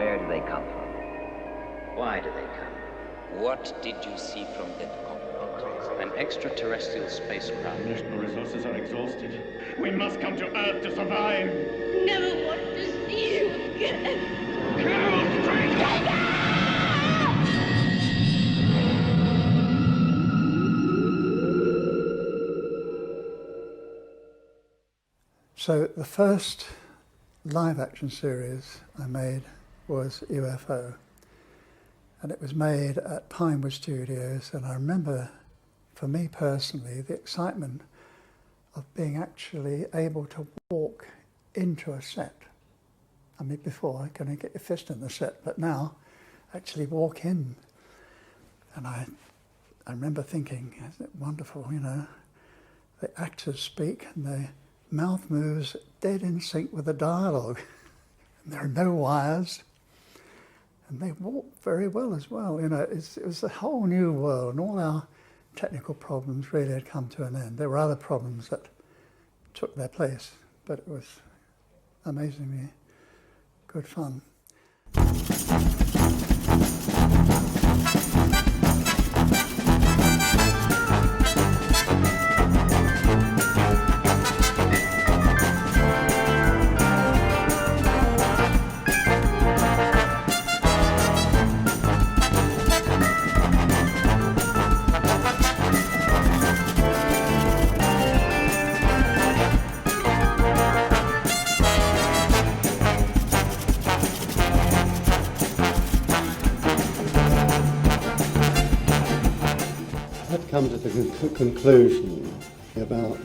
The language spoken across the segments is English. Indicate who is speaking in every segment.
Speaker 1: Where do they come from?
Speaker 2: Why do they come?
Speaker 3: What did you see from that cockpit?
Speaker 2: An extraterrestrial spacecraft.
Speaker 4: National resources are exhausted. We must come to Earth to survive.
Speaker 5: Never want to see you again.
Speaker 4: Kill, stranger!
Speaker 6: So the first live-action series I made was UFO, and it was made at Pinewood Studios, and I remember, for me personally, the excitement of being actually able to walk into a set. I mean, before, I couldn't get your fist in the set, but now, actually walk in. And I remember thinking, isn't it wonderful, you know, the actors speak and the mouth moves dead in sync with the dialogue. And there are no wires. And they walk very well as well. You know, it was a whole new world, and all our technical problems really had come to an end. There were other problems that took their place, but it was amazingly good fun.
Speaker 7: Come to the conclusion about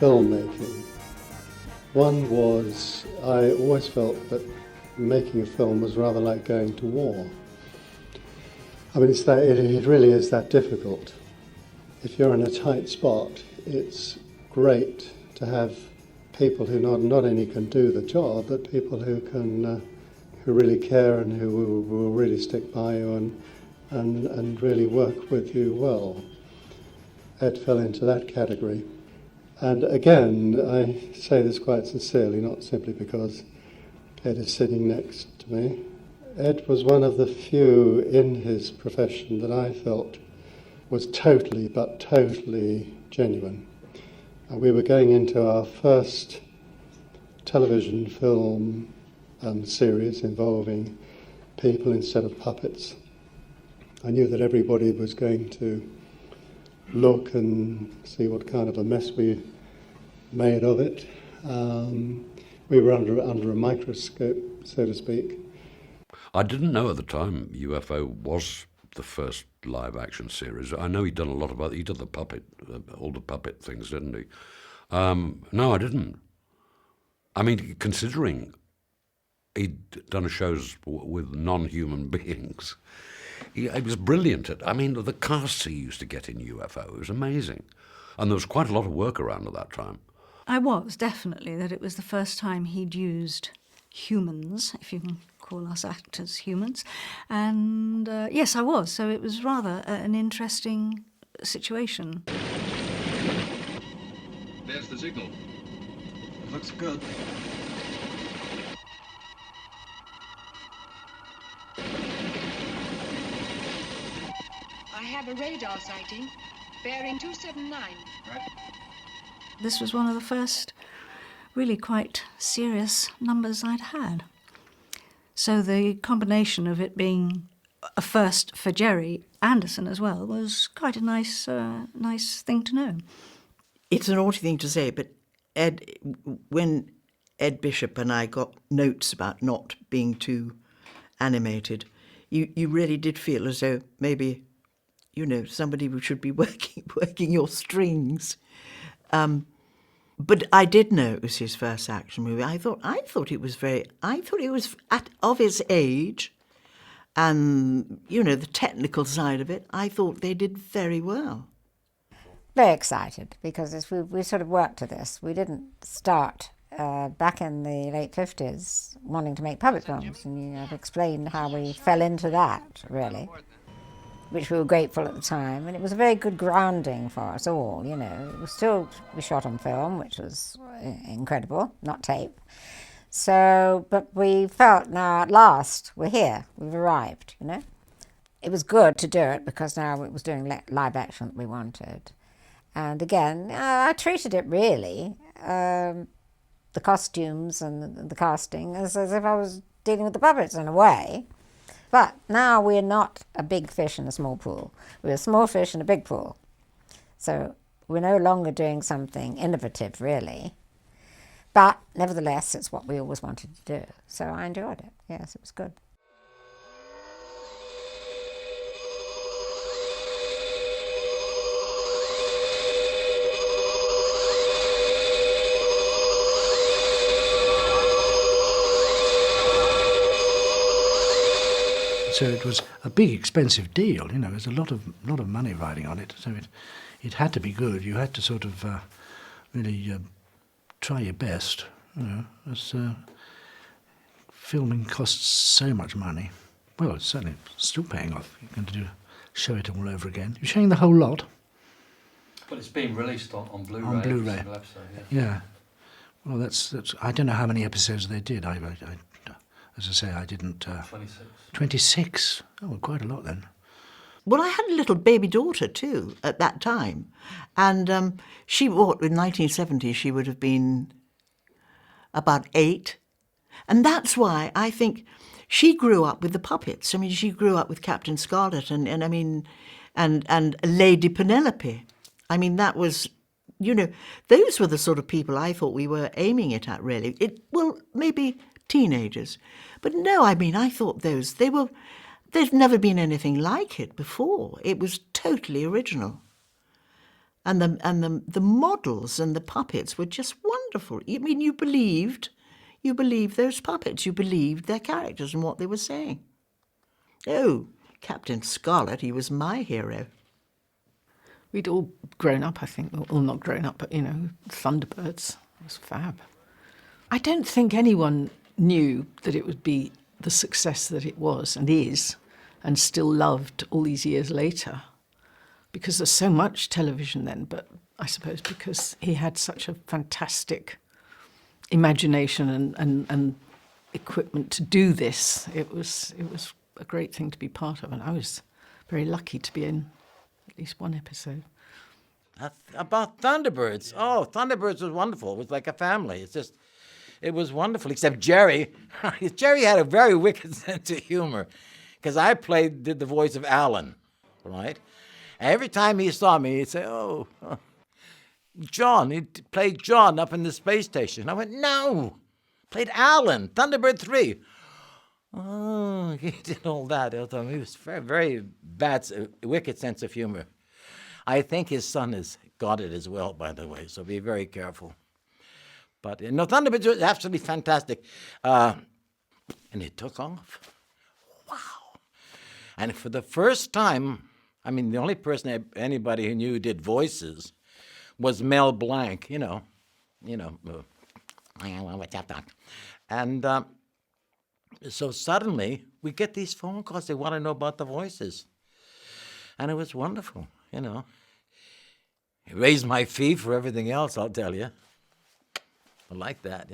Speaker 7: filmmaking. One was, I always felt that making a film was rather like going to war. I mean, it really is that difficult. If you're in a tight spot, it's great to have people who not only can do the job, but people who can, who really care and who will really stick by you and really work with you well. Ed fell into that category. And again, I say this quite sincerely, not simply because Ed is sitting next to me. Ed was one of the few in his profession that I felt was totally, but totally genuine. And we were going into our first television film series involving people instead of puppets. I knew that everybody was going to look and see what kind of a mess we made of it. We were under a microscope, so to speak.
Speaker 8: I didn't know at the time UFO was the first live-action series. I know he did the puppet, all the puppet things, didn't he? No, I didn't. I mean, considering he'd done shows with non-human beings, it was brilliant. I mean, the casts he used to get in UFO was amazing. And there was quite a lot of work around at that time.
Speaker 9: I was, definitely, that it was the first time he'd used humans, if you can call us actors humans. And yes, I was. So it was rather an interesting situation.
Speaker 10: There's the signal. It looks good.
Speaker 11: I have a radar sighting, bearing 279.
Speaker 10: Right.
Speaker 9: This was one of the first really quite serious numbers I'd had. So the combination of it being a first for Gerry Anderson as well was quite a nice thing to know.
Speaker 12: It's an naughty thing to say, but when Ed Bishop and I got notes about not being too animated, you really did feel as though maybe, you know, somebody should be working your strings. But I did know it was his first action movie. I thought it was of his age, and you know, the technical side of it. I thought they did very well.
Speaker 13: Very excited, because we sort of worked to this. We didn't start back in the late 50s wanting to make puppet films, and I've explained how we fell into that, really, which we were grateful at the time, and it was a very good grounding for us all, It was still we shot on film, which was incredible, not tape. So, but we felt now at last we're here, we've arrived, you know. It was good to do it because now it was doing live action that we wanted. And again, I treated it really, the costumes and the casting, as if I was dealing with the puppets in a way. But now we're not a big fish in a small pool. We're a small fish in a big pool. So we're no longer doing something innovative, really. But nevertheless, it's what we always wanted to do. So I enjoyed it. Yes, it was good.
Speaker 14: So it was a big, expensive deal. You know, there's a lot of money riding on it. So it had to be good. You had to sort of really try your best. You know, as filming costs so much money. Well, it's certainly still paying off. You're going to show it all over again. You're showing the whole lot.
Speaker 15: But it's being released on Blu-ray.
Speaker 14: On Blu-ray.
Speaker 15: Every single episode,
Speaker 14: Yeah. Well, that's. I don't know how many episodes they did. As I say, I didn't...
Speaker 15: 26.
Speaker 14: 26? Oh, well, quite a lot then.
Speaker 12: Well, I had a little baby daughter too at that time. And she, in 1970, she would have been about 8. And that's why I think she grew up with the puppets. I mean, she grew up with Captain Scarlet and Lady Penelope. I mean, that was... You know, those were the sort of people I thought we were aiming it at, really. Maybe teenagers. But no, I mean, I thought there's never been anything like it before. It was totally original. And the models and the puppets were just wonderful. I mean, you believed those puppets. You believed their characters and what they were saying. Oh, Captain Scarlet, he was my hero.
Speaker 16: We'd all grown up, I think. Well, not grown up, but, you know, Thunderbirds was fab. I don't think anyone knew that it would be the success that it was and is, and still loved all these years later, because there's so much television then, but I suppose because he had such a fantastic imagination and equipment to do this, it was a great thing to be part of, and I was very lucky to be in at least one episode.
Speaker 17: About Thunderbirds. Oh, Thunderbirds was wonderful. It was like a family. It was wonderful, except Gerry. Gerry had a very wicked sense of humor, because I did the voice of Alan, right? And every time he saw me, he'd say, oh, John. He'd play John up in the space station. I went, no, played Alan, Thunderbird 3. Oh, he did all that. He was very, very bad, wicked sense of humor. I think his son has got it as well, by the way, so be very careful. But, Thunderbirds was absolutely fantastic. And it took off. Wow. And for the first time, I mean, the only person, anybody who knew who did voices was Mel Blanc, And so suddenly, we get these phone calls. They want to know about the voices. And it was wonderful, It raised my fee for everything else, I'll tell you. I like that,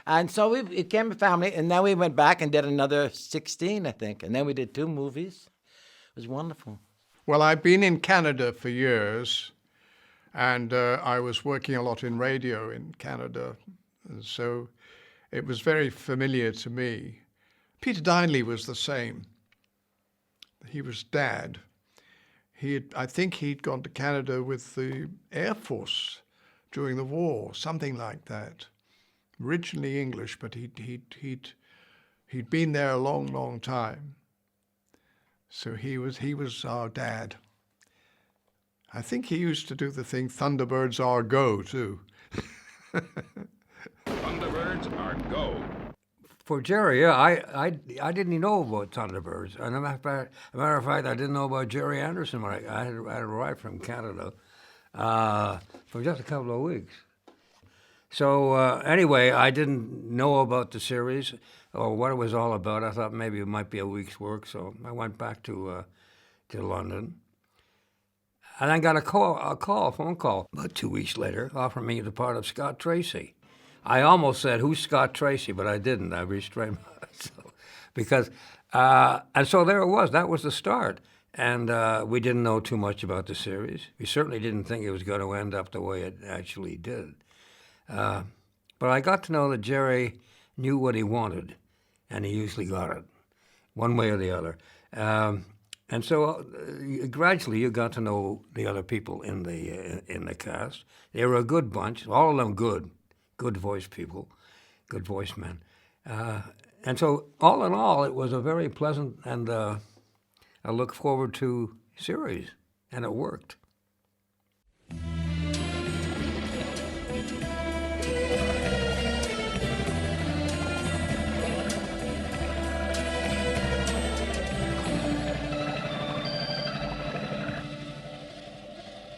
Speaker 17: And so it became a family, and then we went back and did another 16, I think. And then we did 2 movies. It was wonderful.
Speaker 18: Well, I've been in Canada for years, and I was working a lot in radio in Canada. And so it was very familiar to me. Peter Dineley was the same. He was Dad. I think he'd gone to Canada with the Air Force during the war, something like that. Originally English, but he'd been there a long, long time. So he was our dad. I think he used to do the thing, Thunderbirds are go, too.
Speaker 10: Thunderbirds are go.
Speaker 8: For Gerry, yeah, I didn't know about Thunderbirds. And as a matter of fact, I didn't know about Gerry Anderson when I had arrived from Canada for just a couple of weeks. So anyway, I didn't know about the series or what it was all about. I thought maybe it might be a week's work, so I went back to London. And I got a phone call about 2 weeks later, offering me the part of Scott Tracy.
Speaker 19: I almost said, "Who's Scott Tracy?" but I didn't. I restrained myself because, and so there it was. That was the start, and we didn't know too much about the series. We certainly didn't think it was going to end up the way it actually did. But I got to know that Gerry knew what he wanted, and he usually got it, one way or the other. And so gradually you got to know the other people in the cast. They were a good bunch, all of them good voice people, good voice men. And so all in all, it was a very pleasant and a look forward to series, and it worked.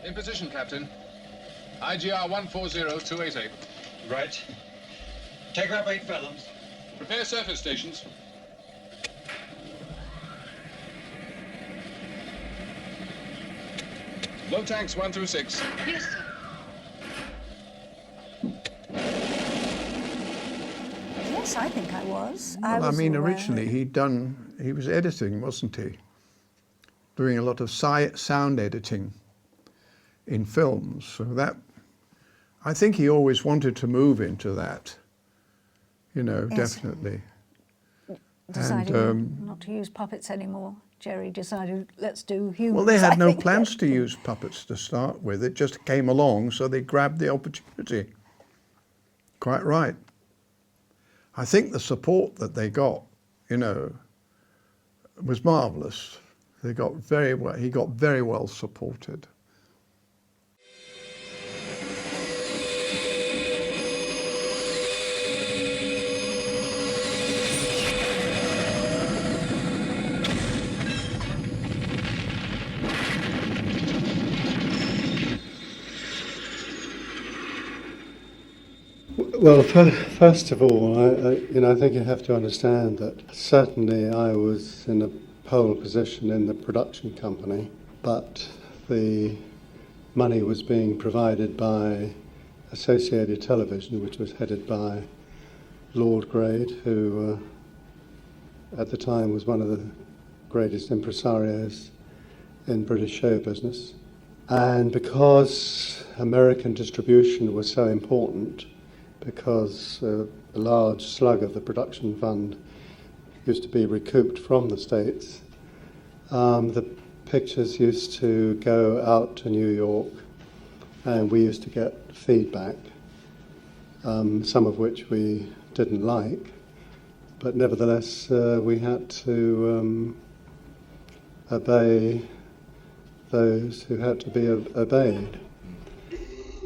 Speaker 10: In position, Captain. IGR 140288.
Speaker 20: Right. Take up 8 fathoms.
Speaker 10: Prepare surface stations. Low tanks 1 through 6.
Speaker 11: Yes, sir.
Speaker 9: Yes, I think I was.
Speaker 18: Well, I mean, originally he was editing, wasn't he? Doing a lot of sound editing in films. So that, I think he always wanted to move into that, you know, yes. Definitely.
Speaker 9: Deciding not to use puppets anymore. Gerry decided, let's do humans.
Speaker 18: Well, they had no plans to use puppets to start with. It just came along, so they grabbed the opportunity. Quite right. I think the support that they got, you know, was marvellous. They got very well. He got very well supported.
Speaker 7: Well, first of all, I think you have to understand that certainly I was in a pole position in the production company, but the money was being provided by Associated Television, which was headed by Lord Grade, who at the time was one of the greatest impresarios in British show business. And because American distribution was so important, because a large slug of the production fund used to be recouped from the States, the pictures used to go out to New York, and we used to get feedback, some of which we didn't like, but nevertheless we had to obey those who had to be obeyed.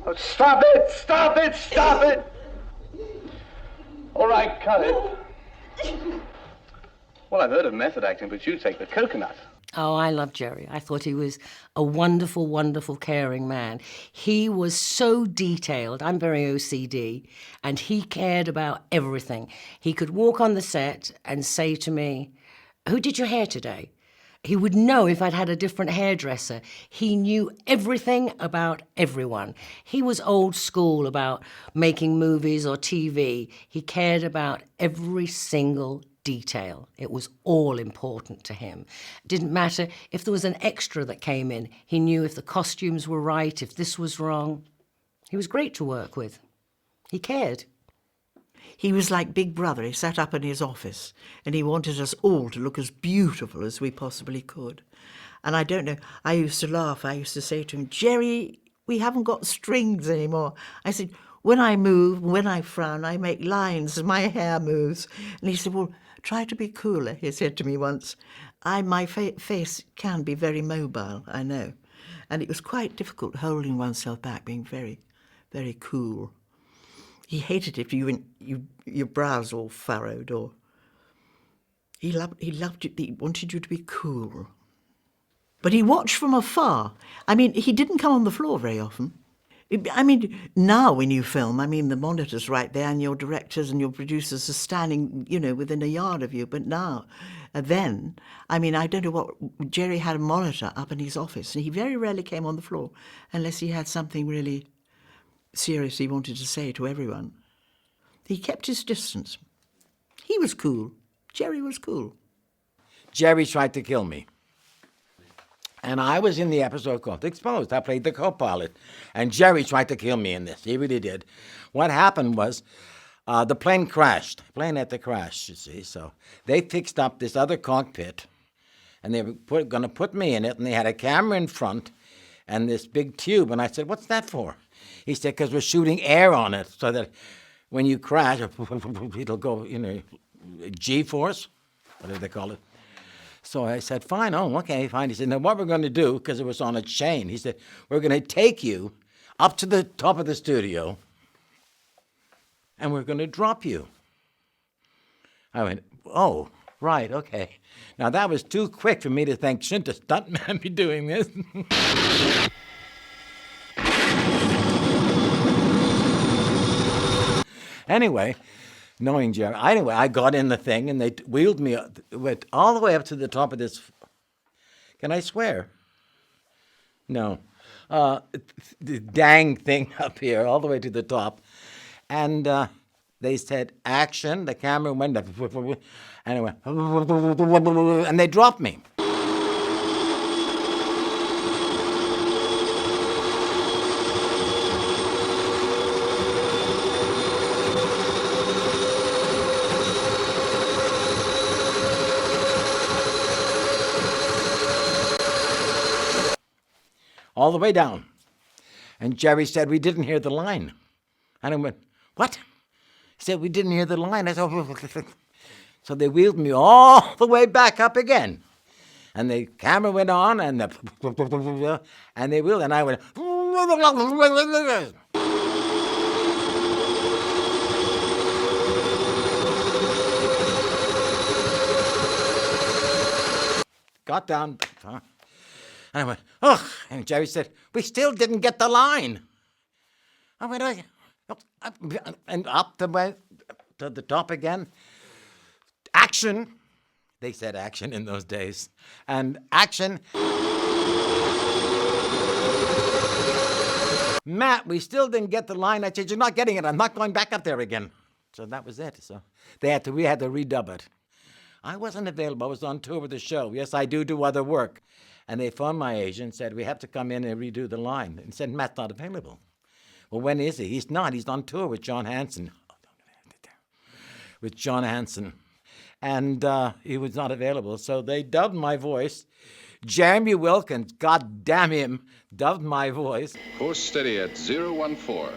Speaker 1: Oh, stop it! Stop it! Stop it! All right, cut it. Well, I've heard of method acting, but you take the coconut.
Speaker 2: Oh, I love Gerry. I thought he was a wonderful, wonderful, caring man. He was so detailed. I'm very OCD, and he cared about everything. He could walk on the set and say to me, "Who did your hair today?" He would know if I'd had a different hairdresser. He knew everything about everyone. He was old school about making movies or TV. He cared about every single detail. It was all important to him. It didn't matter if there was an extra that came in. He knew if the costumes were right, if this was wrong. He was great to work with. He cared.
Speaker 12: He was like Big Brother. He sat up in his office and he wanted us all to look as beautiful as we possibly could. And I don't know, I used to laugh. I used to say to him, "Gerry, we haven't got strings anymore." I said, "When I move, when I frown, I make lines as my hair moves." And he said, "Well, try to be cooler," he said to me once. My face can be very mobile, I know. And it was quite difficult holding oneself back, being very, very cool. He hated if your brows all furrowed, or he loved you. He wanted you to be cool. But he watched from afar. I mean, he didn't come on the floor very often. I mean, now when you film, I mean, the monitor's right there, and your directors and your producers are standing, you know, within a yard of you. But now, then, I mean, I don't know what. Gerry had a monitor up in his office, and he very rarely came on the floor unless he had something really serious he wanted to say to everyone. He kept his distance. He was cool. Gerry was cool.
Speaker 17: Gerry tried to kill me. And I was in the episode called Exposed. I played the co-pilot. And Gerry tried to kill me in this. He really did. What happened was the plane crashed. The plane had to crash, you see. So they fixed up this other cockpit. And they were going to put me in it. And they had a camera in front and this big tube. And I said, what's that for? He said, because we're shooting air on it so that when you crash, it'll go, G-force, whatever they call it. So I said, fine, okay, fine. He said, now what we're going to do, because it was on a chain, he said, we're going to take you up to the top of the studio and we're going to drop you. I went, oh, right, okay. Now that was too quick for me to think, shouldn't a stuntman be doing this? Anyway, knowing Gerry, I got in the thing and they wheeled me went all the way up to the top of this. Can I swear? No. The dang thing up here, all the way to the top. And they said, action. The camera went up. And it went, and they dropped me. All the way down. And Gerry said, we didn't hear the line. And I went, what? He said, we didn't hear the line. I said, so they wheeled me all the way back up again. And the camera went on, and they wheeled, and I went, got down. And I went, ugh. And Gerry said, we still didn't get the line. I went, and up the way to the top again. Action. They said action in those days. And action. Matt, we still didn't get the line. I said, you're not getting it. I'm not going back up there again. So that was it. So we had to redub it. I wasn't available. I was on tour with the show. Yes, I do other work. And they phoned my agent and said, we have to come in and redo the line. And said, Matt's not available. Well, when is he? He's not. He's on tour with John Hanson. With John Hanson. And he was not available. So they dubbed my voice. Jeremy Wilkins, God damn him, dubbed my voice.
Speaker 10: Course steady at 014.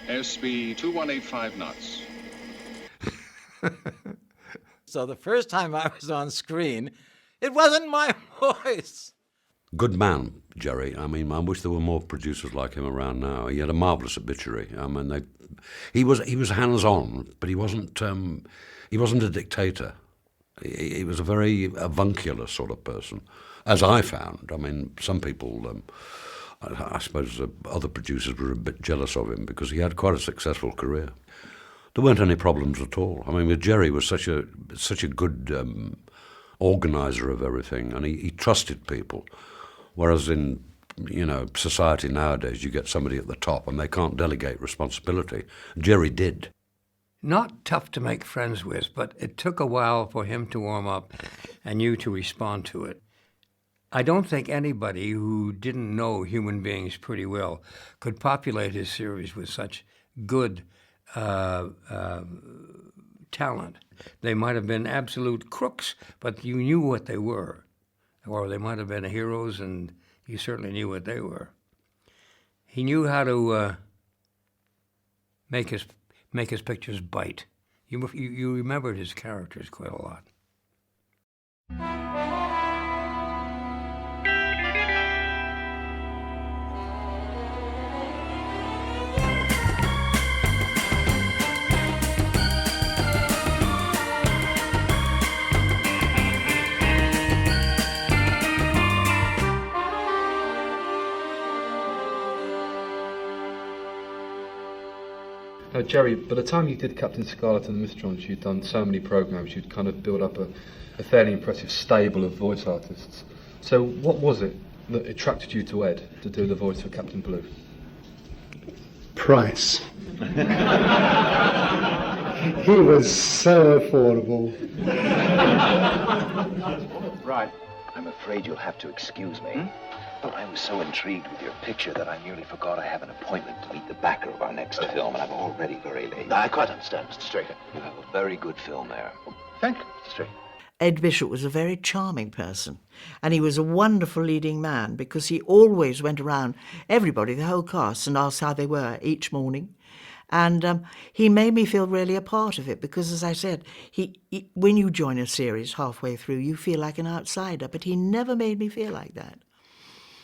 Speaker 10: Airspeed 2185 knots.
Speaker 17: So the first time I was on screen, it wasn't my voice.
Speaker 8: Good man, Gerry. I mean, I wish there were more producers like him around now. He had a marvellous obituary. I mean, he was hands-on, but he wasn't a dictator. He was a very avuncular sort of person, as I found. I mean, some people, I suppose other producers were a bit jealous of him because he had quite a successful career. There weren't any problems at all. I mean, Gerry was such a good organizer of everything, and he trusted people. Whereas in society nowadays, you get somebody at the top and they can't delegate responsibility. Gerry did.
Speaker 19: Not tough to make friends with, but it took a while for him to warm up and you to respond to it. I don't think anybody who didn't know human beings pretty well could populate his series with such good talent. They might have been absolute crooks, but you knew what they were. Or they might have been heroes, and you certainly knew what they were. He knew how to make his pictures bite. You remembered his characters quite a lot.
Speaker 21: Now, Gerry, by the time you did Captain Scarlet and the Mysterons, you'd done so many programs, you'd kind of built up a fairly impressive stable of voice artists. So what was it that attracted you to Ed to do the voice for Captain Blue?
Speaker 7: Price. He was so affordable.
Speaker 3: Right. I'm afraid you'll have to excuse me. But I was so intrigued with your picture that I nearly forgot I have an appointment to meet the backer of our next film, and I'm already very late.
Speaker 20: I quite understand, Mr. Straker.
Speaker 3: You have a very good film there.
Speaker 20: Thank you, Mr. Straker.
Speaker 12: Ed Bishop was a very charming person, and he was a wonderful leading man because he always went around everybody, the whole cast, and asked how they were each morning. And he made me feel really a part of it because, as I said, he when you join a series halfway through, you feel like an outsider, but he never made me feel like that.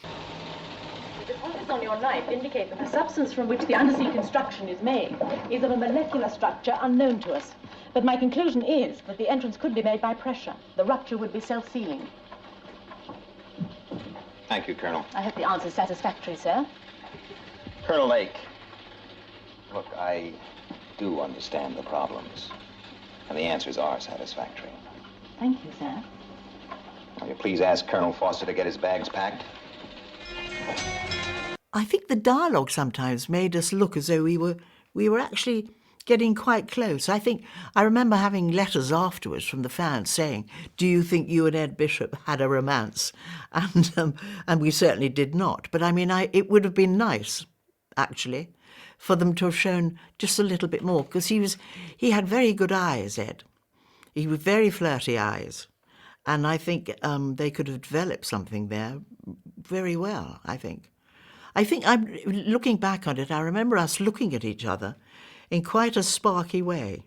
Speaker 22: The deposits on your knife indicate that the substance from which the undersea construction is made is of a molecular structure unknown to us. But my conclusion is that the entrance could be made by pressure. The rupture would be self-sealing.
Speaker 3: Thank you, Colonel.
Speaker 22: I hope the answer is satisfactory, sir.
Speaker 3: Colonel Lake, look, I do understand the problems, and the answers are satisfactory.
Speaker 22: Thank you, sir.
Speaker 3: Will you please ask Colonel Foster to get his bags packed?
Speaker 12: I think the dialogue sometimes made us look as though we were actually getting quite close. I remember having letters afterwards from the fans saying, "Do you think you and Ed Bishop had a romance?" And we certainly did not. But I mean, it would have been nice, actually, for them to have shown just a little bit more, because he had very good eyes, Ed. He was very flirty eyes, and I think they could have developed something there very well. I think I'm looking back on it. I remember us looking at each other in quite a sparky way.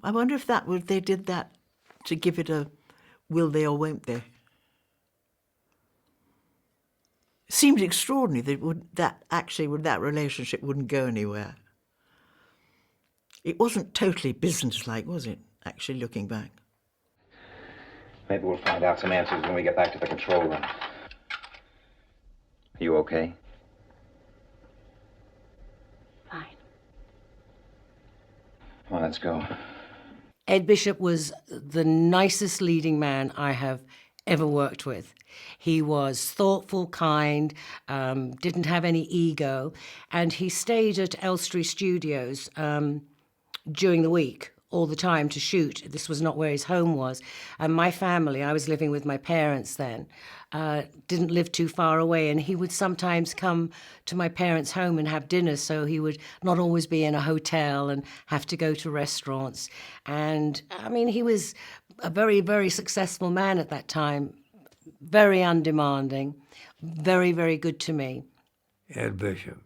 Speaker 12: I wonder if they did that to give it a will they or won't they. It seemed extraordinary that relationship wouldn't go anywhere. It wasn't totally businesslike, was it, actually, looking back?
Speaker 3: Maybe we'll find out some answers when we get back to the control room. Are you okay?
Speaker 22: Fine.
Speaker 3: Well, let's go.
Speaker 2: Ed Bishop was the nicest leading man I have ever worked with. He was thoughtful, kind, didn't have any ego, and he stayed at Elstree Studios during the week all the time to shoot. This was not where his home was. And my family, I was living with my parents then, didn't live too far away, and he would sometimes come to my parents' home and have dinner, so he would not always be in a hotel and have to go to restaurants. And, I mean, he was a very, very successful man at that time, very undemanding, very, very good to me.
Speaker 19: Ed Bishop,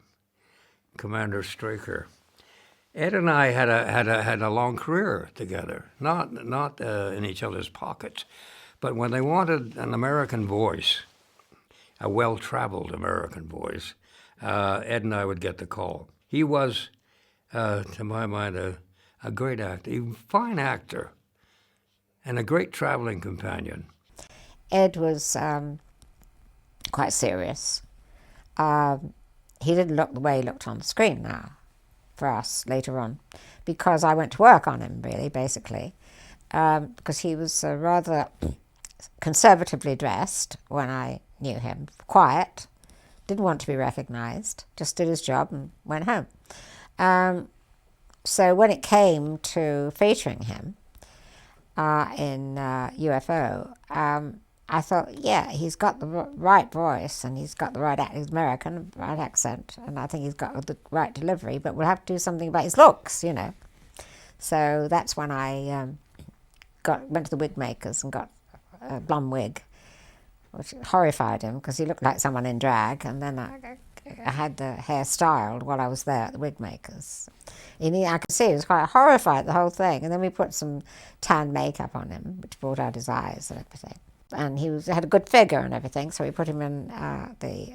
Speaker 19: Commander Straker. Ed and I had a long career together, not in each other's pockets, but when they wanted an American voice, a well-traveled American voice, Ed and I would get the call. He was, to my mind, a great actor, a fine actor, and a great traveling companion.
Speaker 13: Ed was quite serious. He didn't look the way he looked on the screen now for us later on, because I went to work on him, really, basically, because he was rather conservatively dressed when I knew him, quiet, didn't want to be recognised, just did his job and went home. So when it came to featuring him in UFO, I thought, yeah, he's got the right voice and he's got the right he's American, right accent, and I think he's got the right delivery, but we'll have to do something about his looks, you know. So that's when I went to the wig makers and got a blonde wig, which horrified him because he looked like someone in drag, and then I had the hair styled while I was there at the wig makers. And I could see he was quite horrified at the whole thing, and then we put some tan makeup on him, which brought out his eyes and everything. And he had a good figure and everything, so we put him in the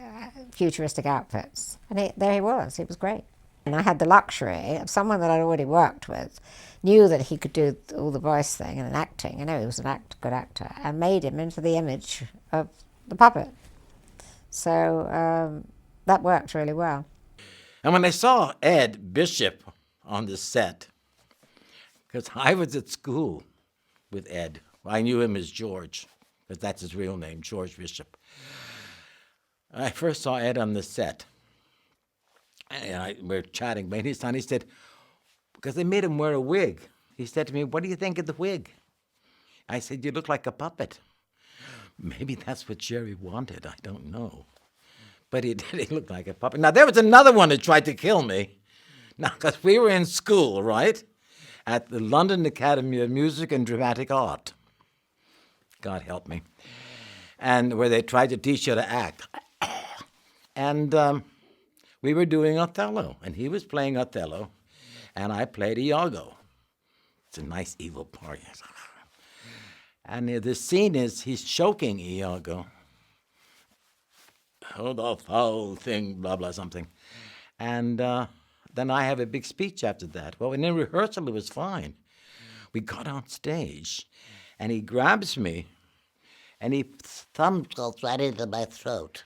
Speaker 13: futuristic outfits. And there he was. He was great. And I had the luxury of someone that I'd already worked with, knew that he could do all the voice thing and acting. I know he was a good actor, and made him into the image of the puppet. So that worked really well.
Speaker 17: And when I saw Ed Bishop on the set, because I was at school with Ed, I knew him as George, because that's his real name, George Bishop. I first saw Ed on the set, and we were chatting, and he said, because they made him wear a wig, he said to me, "What do you think of the wig?" I said, "You look like a puppet." Maybe that's what Gerry wanted, I don't know. But he did, he looked like a puppet. Now, there was another one that tried to kill me. Now, because we were in school, right, at the London Academy of Music and Dramatic Art. God help me. And where they tried to teach you to act. And we were doing Othello, and he was playing Othello, and I played Iago. It's a nice evil part. And the scene is he's choking Iago. Oh, the foul thing, blah, blah, something. And then I have a big speech after that. Well, in the rehearsal, it was fine. We got on stage, and he grabs me, and he thumbs goes right into my throat.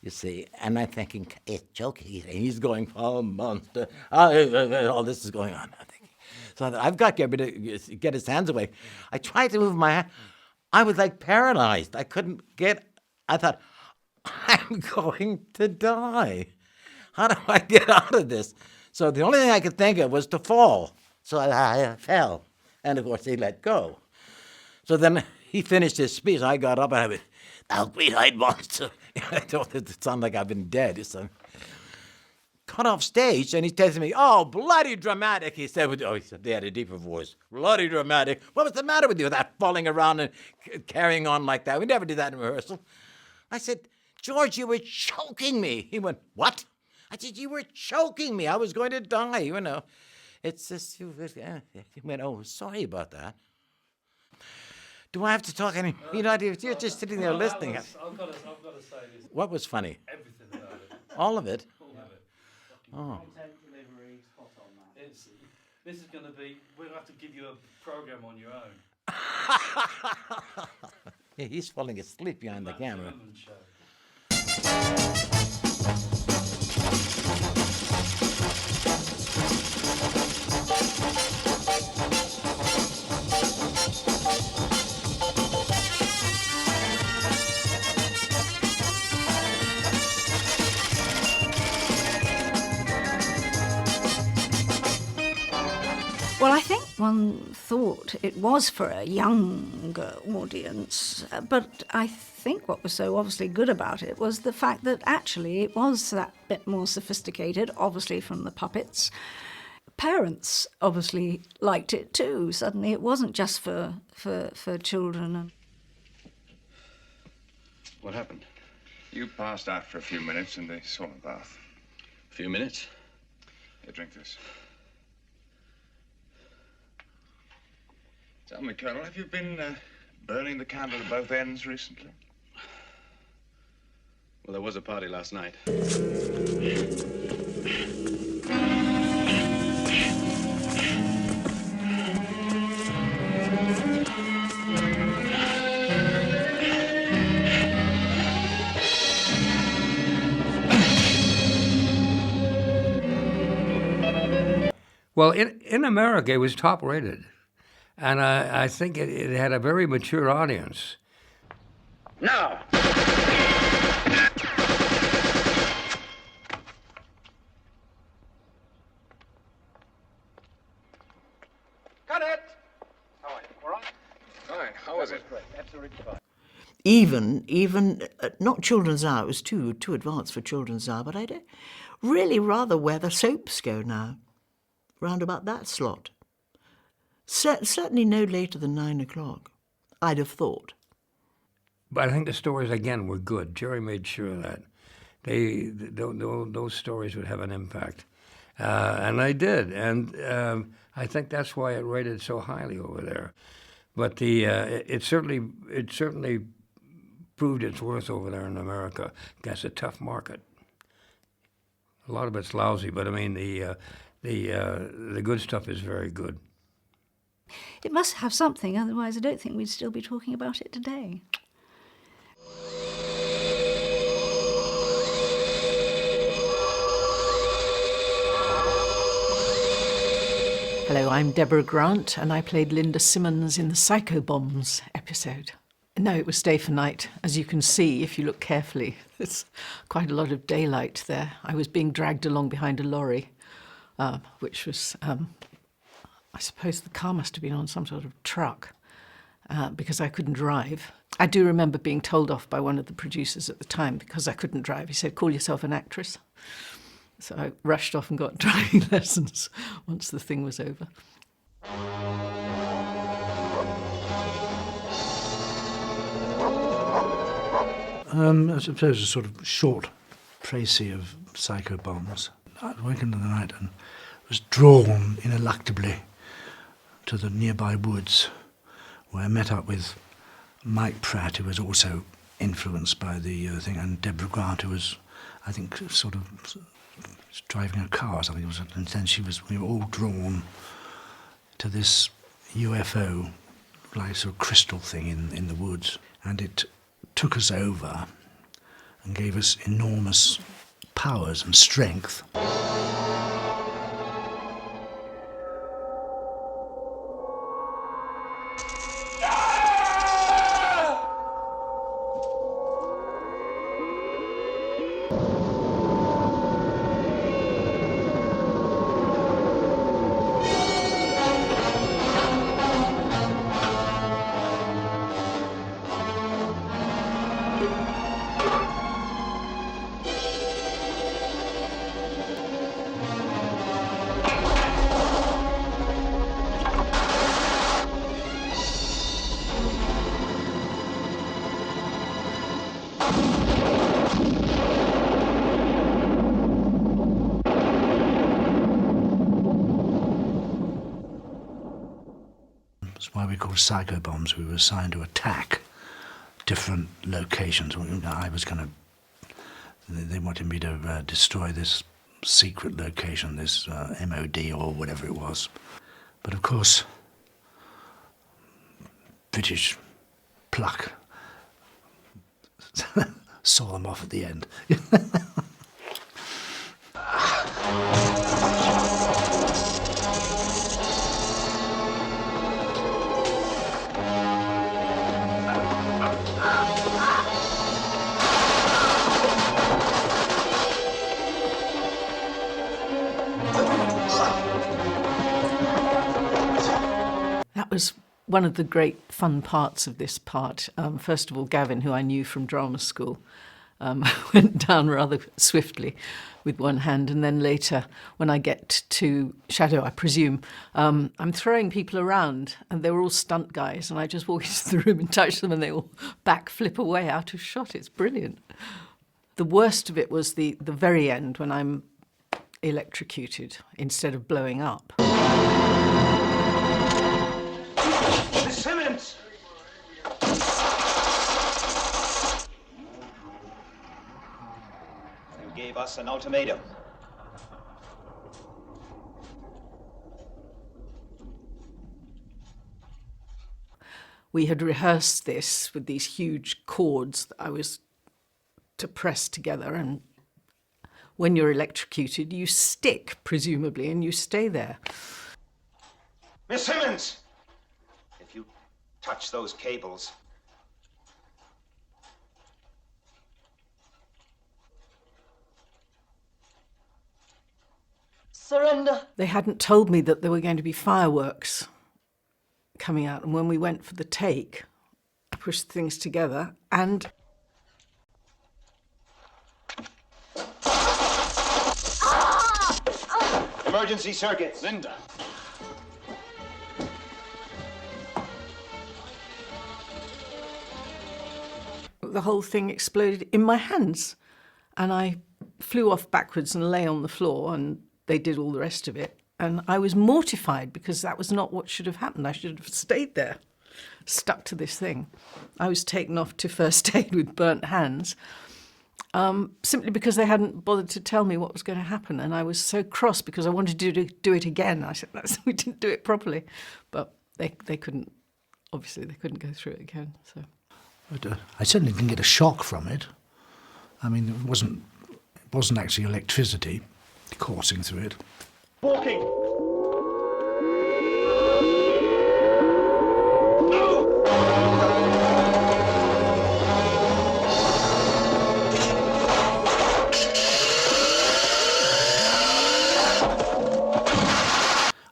Speaker 17: You see, and I'm thinking, it's joking. And he's going, "Oh, monster." All this is going on. So I've got Gerry to get his hands away. I tried to move my hand. I was like paralyzed. I couldn't get, I thought, I'm going to die. How do I get out of this? So the only thing I could think of was to fall. So I fell. And of course, he let go. So then he finished his speech. I got up and I went, "Thou green-eyed monster." I thought it sounded like I've been dead. So cut off stage, and he tells me, "Oh, bloody dramatic," he said. He said, they had a deeper voice. "Bloody dramatic. What was the matter with you, that falling around and carrying on like that? We never did that in rehearsal." I said, "George, you were choking me." He went, "What?" I said, "You were choking me. I was going to die, you know." It's just, he went, "Oh, sorry about that." Do I have to talk any? You know, you're just sitting there listening.
Speaker 15: I've got to say this.
Speaker 17: What was funny?
Speaker 15: Everything about it.
Speaker 17: All of it?
Speaker 15: All of it.
Speaker 17: Oh.
Speaker 15: This is going to be, we'll have to give you a program on your own.
Speaker 17: Yeah, he's falling asleep behind the camera.
Speaker 9: Well, I think one thought it was for a younger audience, but I think what was so obviously good about it was the fact that actually it was that bit more sophisticated, obviously from the puppets. Parents obviously liked it too. Suddenly it wasn't just for children.
Speaker 10: What happened? You passed out for a few minutes and they saw a bath.
Speaker 20: A few minutes?
Speaker 10: Here, drink this. Tell me, Colonel, have you been burning the candle at both ends recently?
Speaker 20: Well, there was a party last night.
Speaker 19: Well, in America, it was top rated. And I think it had a very mature audience.
Speaker 20: Now!
Speaker 10: Cut it! How are you? All right? Fine. How was it?
Speaker 20: Great. Absolutely fine.
Speaker 12: Even not children's hour, it was too advanced for children's hour, but I'd really rather where the soaps go now, round about that slot. Certainly no later than 9 o'clock, I'd have thought.
Speaker 19: But I think the stories, again, were good. Gerry made sure that those stories would have an impact. And they did. And I think that's why it rated so highly over there. But it certainly proved its worth over there in America. That's a tough market. A lot of it's lousy, but I mean the good stuff is very good.
Speaker 9: It must have something, otherwise I don't think we'd still be talking about it today. Hello, I'm Deborah Grant, and I played Linda Simmons in the Psycho Bombs episode. No, it was day for night. As you can see, if you look carefully, there's quite a lot of daylight there. I was being dragged along behind a lorry, which was, I suppose the car must have been on some sort of truck, because I couldn't drive. I do remember being told off by one of the producers at the time because I couldn't drive. He said, "Call yourself an actress." So I rushed off and got driving lessons once the thing was over.
Speaker 14: I suppose a sort of short précis of Psycho Bombs. I awakened in the night and was drawn ineluctably to the nearby woods, where I met up with Mike Pratt, who was also influenced by the thing, and Deborah Grant, who was, I think, sort of driving a car or something. And then we were all drawn to this UFO, like sort of crystal thing in the woods. And it took us over and gave us enormous powers and strength. That's why we call Psycho Bombs. We were assigned to attack different locations. They wanted me to destroy this secret location, this MOD or whatever it was. But of course, British pluck saw them off at the end.
Speaker 9: That was one of the great fun parts of this part. First of all, Gavin, who I knew from drama school, went down rather swiftly with one hand, and then later, when I get to Shadow, I presume, I'm throwing people around, and they were all stunt guys, and I just walk into the room and touch them, and they all backflip away out of shot. It's brilliant. The worst of it was the very end, when I'm electrocuted instead of blowing up.
Speaker 10: Miss Simmons!
Speaker 3: You gave us an ultimatum.
Speaker 9: We had rehearsed this with these huge cords that I was to press together, and when you're electrocuted, you stick, presumably, and you stay there.
Speaker 3: Miss Simmons! If you touch those cables...
Speaker 9: Surrender. They hadn't told me that there were going to be fireworks coming out, and when we went for the take, I pushed things together and...
Speaker 3: Emergency circuits.
Speaker 10: Linda.
Speaker 9: The whole thing exploded in my hands, and I flew off backwards and lay on the floor, and they did all the rest of it. And I was mortified because that was not what should have happened. I should have stayed there, stuck to this thing. I was taken off to first aid with burnt hands.
Speaker 16: simply because they hadn't bothered to tell me what was going to happen, and I was so cross because I wanted to do it again. I said, we didn't do it properly, but they couldn't. Obviously, they couldn't go through it again. So,
Speaker 14: but, I certainly didn't get a shock from it. I mean, it wasn't actually electricity coursing through it.
Speaker 1: Walking.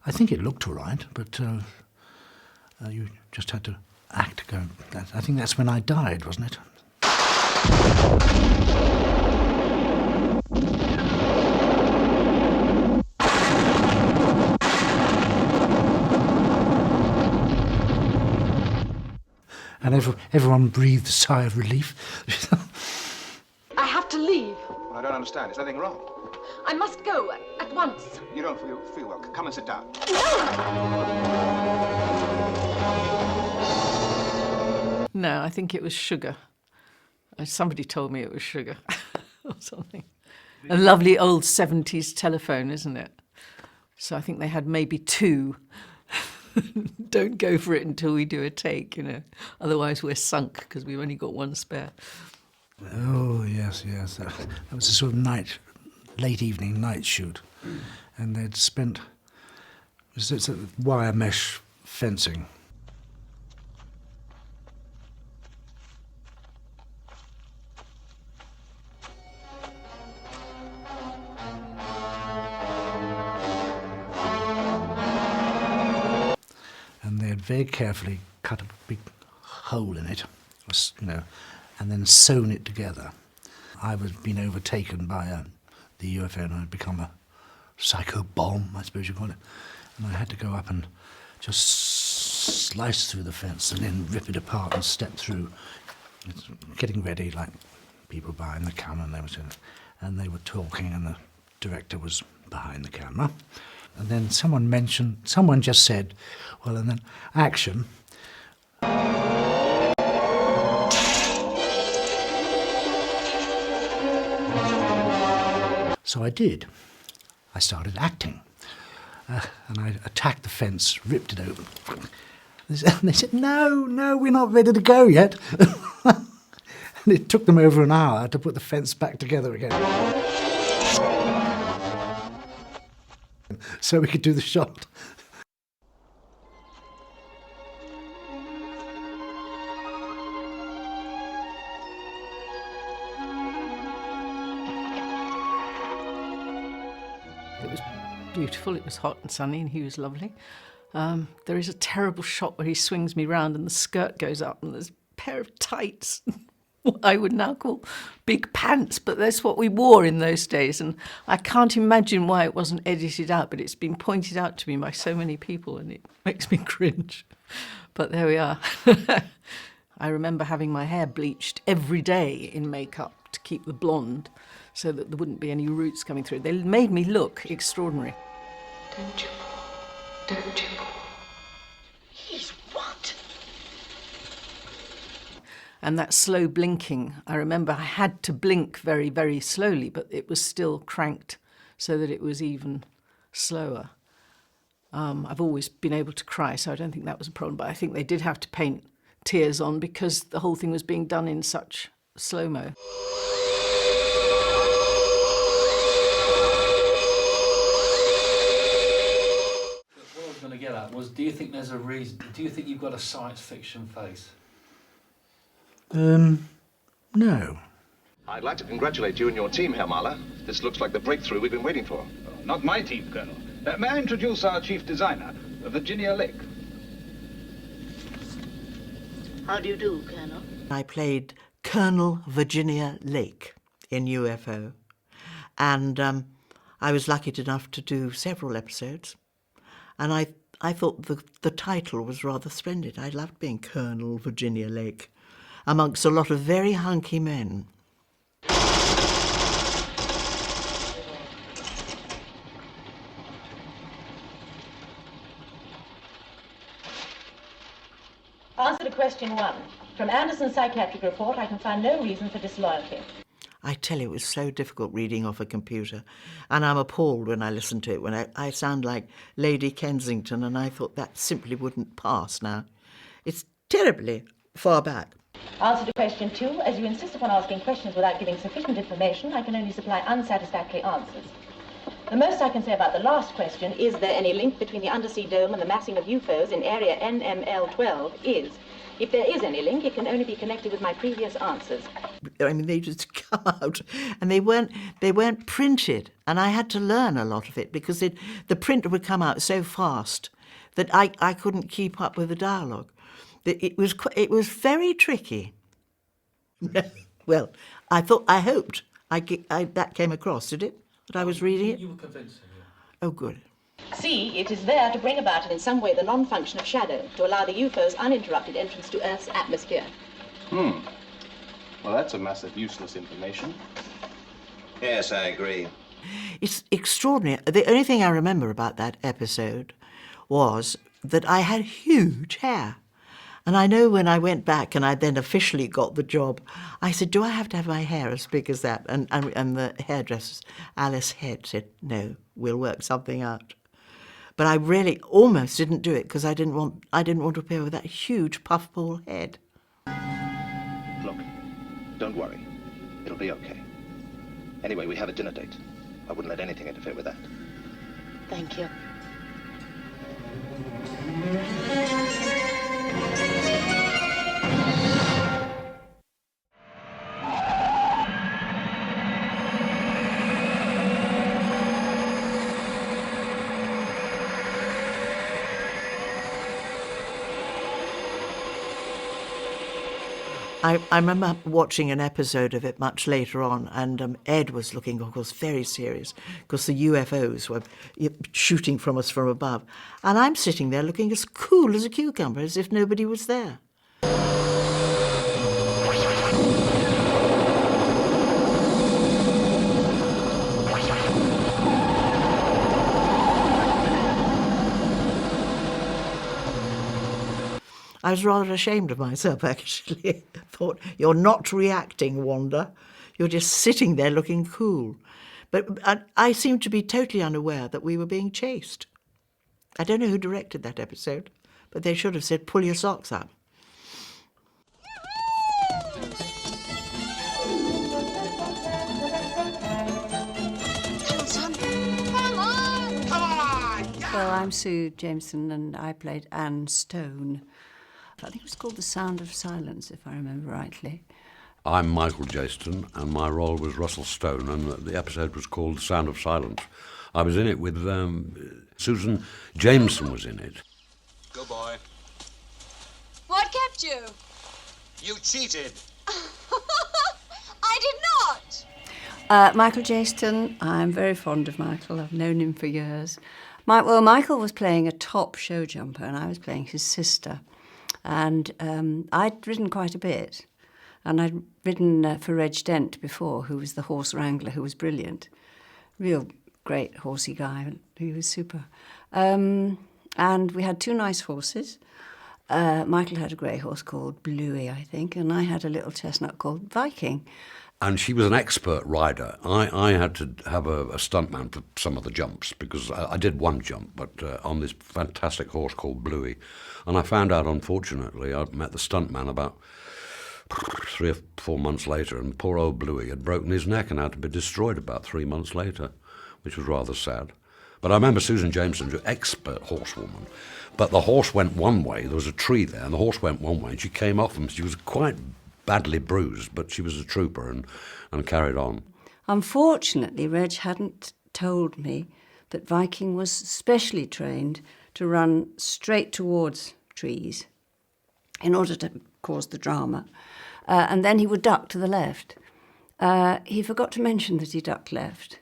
Speaker 14: I think it looked all right, but you just had to act going. I think that's when I died, wasn't it? And everyone breathed a sigh of relief.
Speaker 4: I have to leave.
Speaker 20: Well, I don't understand. Is anything wrong?
Speaker 4: I must go at once.
Speaker 20: You don't feel well. Come and sit down.
Speaker 16: No, I think it was sugar. Somebody told me it was sugar or something. A lovely old 70s telephone, isn't it? So I think they had maybe 2. Don't go for it until we do a take, Otherwise we're sunk because we've only got 1 spare.
Speaker 14: Oh, yes. That was a sort of late evening night shoot. And they'd spent... It's a wire mesh fencing. And they had very carefully cut a big hole in it, and then sewn it together. I was being overtaken by the UFO, and I'd become a psycho bomb, I suppose you call it. And I had to go up and just slice through the fence and then rip it apart and step through, getting ready like people behind the camera and they were talking, and the director was behind the camera. And then someone just said, well, and then action. So I did. I started acting. And I attacked the fence, ripped it open. And they said, no, we're not ready to go yet. And it took them over an hour to put the fence back together again. So we could do the shot.
Speaker 16: It was beautiful, it was hot and sunny, and he was lovely. There is a terrible shot where he swings me round and the skirt goes up and there's a pair of tights, what I would now call big pants, but that's what we wore in those days, and I can't imagine why it wasn't edited out, but it's been pointed out to me by so many people and it makes me cringe. But there we are. I remember having my hair bleached every day in makeup to keep the blonde so that there wouldn't be any roots coming through. They made me look extraordinary.
Speaker 4: Don't you, Paul? Don't you, Paul? He's what?
Speaker 16: And that slow blinking, I remember I had to blink very, very slowly, but it was still cranked so that it was even slower. I've always been able to cry, so I don't think that was a problem, but I think they did have to paint tears on because the whole thing was being done in such slow-mo.
Speaker 15: What I was going to get at was, do you think there's a reason, do you think you've got a science fiction face?
Speaker 14: No.
Speaker 20: I'd like to congratulate you and your team, Herr Mahler. This looks like the breakthrough we've been waiting for.
Speaker 10: Not my team, Colonel. May I introduce our chief designer, Virginia Lake?
Speaker 5: How do you do, Colonel?
Speaker 12: I played Colonel Virginia Lake in UFO, and I was lucky enough to do several episodes, and I thought the title was rather splendid. I loved being Colonel Virginia Lake amongst a lot of very hunky men.
Speaker 22: Answer to question 1. From Anderson's psychiatric report, I can find no reason for disloyalty.
Speaker 12: I tell you, it was so difficult reading off a computer. And I'm appalled when I listen to it, when I sound like Lady Kensington, and I thought that simply wouldn't pass now. It's terribly far back.
Speaker 22: Answer to question 2. As you insist upon asking questions without giving sufficient information, I can only supply unsatisfactory answers. The most I can say about the last question, is there any link between the undersea dome and the massing of UFOs in area NML12, is, if there is any link, it can only be connected with my previous answers.
Speaker 12: I mean, they just come out, and they weren't printed, and I had to learn a lot of it because the print would come out so fast that I couldn't keep up with the dialogue. It was very tricky. Well, I hoped that came across, did it? That I was reading it?
Speaker 15: You were convincing, yeah.
Speaker 12: Oh, good.
Speaker 22: C, it is there to bring about in some way the non-function of shadow, to allow the UFO's uninterrupted entrance to Earth's atmosphere.
Speaker 20: Well, that's a mass of useless information. Yes, I agree.
Speaker 12: It's extraordinary. The only thing I remember about that episode was that I had huge hair. And I know when I went back and I then officially got the job, I said, do I have to have my hair as big as that? And the hairdresser, Alice Head, said, no, we'll work something out. But I really almost didn't do it because I didn't want to appear with that huge puffball head.
Speaker 20: Look, don't worry. It'll be okay. Anyway, we have a dinner date. I wouldn't let anything interfere with that.
Speaker 22: Thank you.
Speaker 12: I remember watching an episode of it much later on, and Ed was looking, of course, very serious because the UFOs were shooting from us from above. And I'm sitting there looking as cool as a cucumber, as if nobody was there. I was rather ashamed of myself, actually. I thought, you're not reacting, Wanda. You're just sitting there looking cool. But I seemed to be totally unaware that we were being chased. I don't know who directed that episode, but they should have said, pull your socks up.
Speaker 9: Well, I'm Sue Jameson, and I played Anne Stone. I think it was called The Sound of Silence, if I remember rightly.
Speaker 8: I'm Michael Jaston, and my role was Russell Stone, and the episode was called The Sound of Silence. I was in it with Susan Jameson was in it.
Speaker 10: Good boy.
Speaker 6: What kept you?
Speaker 10: You cheated.
Speaker 6: I did not.
Speaker 9: Michael Jaston, I'm very fond of Michael. I've known him for years. Michael was playing a top show jumper, and I was playing his sister. And I'd ridden quite a bit. And I'd ridden for Reg Dent before, who was the horse wrangler, who was brilliant. Real great horsey guy. He was super. And we had two nice horses. Michael had a grey horse called Bluey, I think, and I had a little chestnut called Viking.
Speaker 8: And she was an expert rider. I had to have a stuntman for some of the jumps because I did one jump, but on this fantastic horse called Bluey. And I found out, unfortunately, I met the stuntman about 3 or 4 months later, and poor old Bluey had broken his neck and had to be destroyed about 3 months later, which was rather sad. But I remember Susan Jameson, an expert horsewoman, but the horse went one way, there was a tree there, and the horse went one way, and she came off him. She was quite badly bruised, but she was a trooper and carried on.
Speaker 9: Unfortunately, Reg hadn't told me that Viking was specially trained to run straight towards trees in order to cause the drama, and then he would duck to the left. He forgot to mention that he ducked left,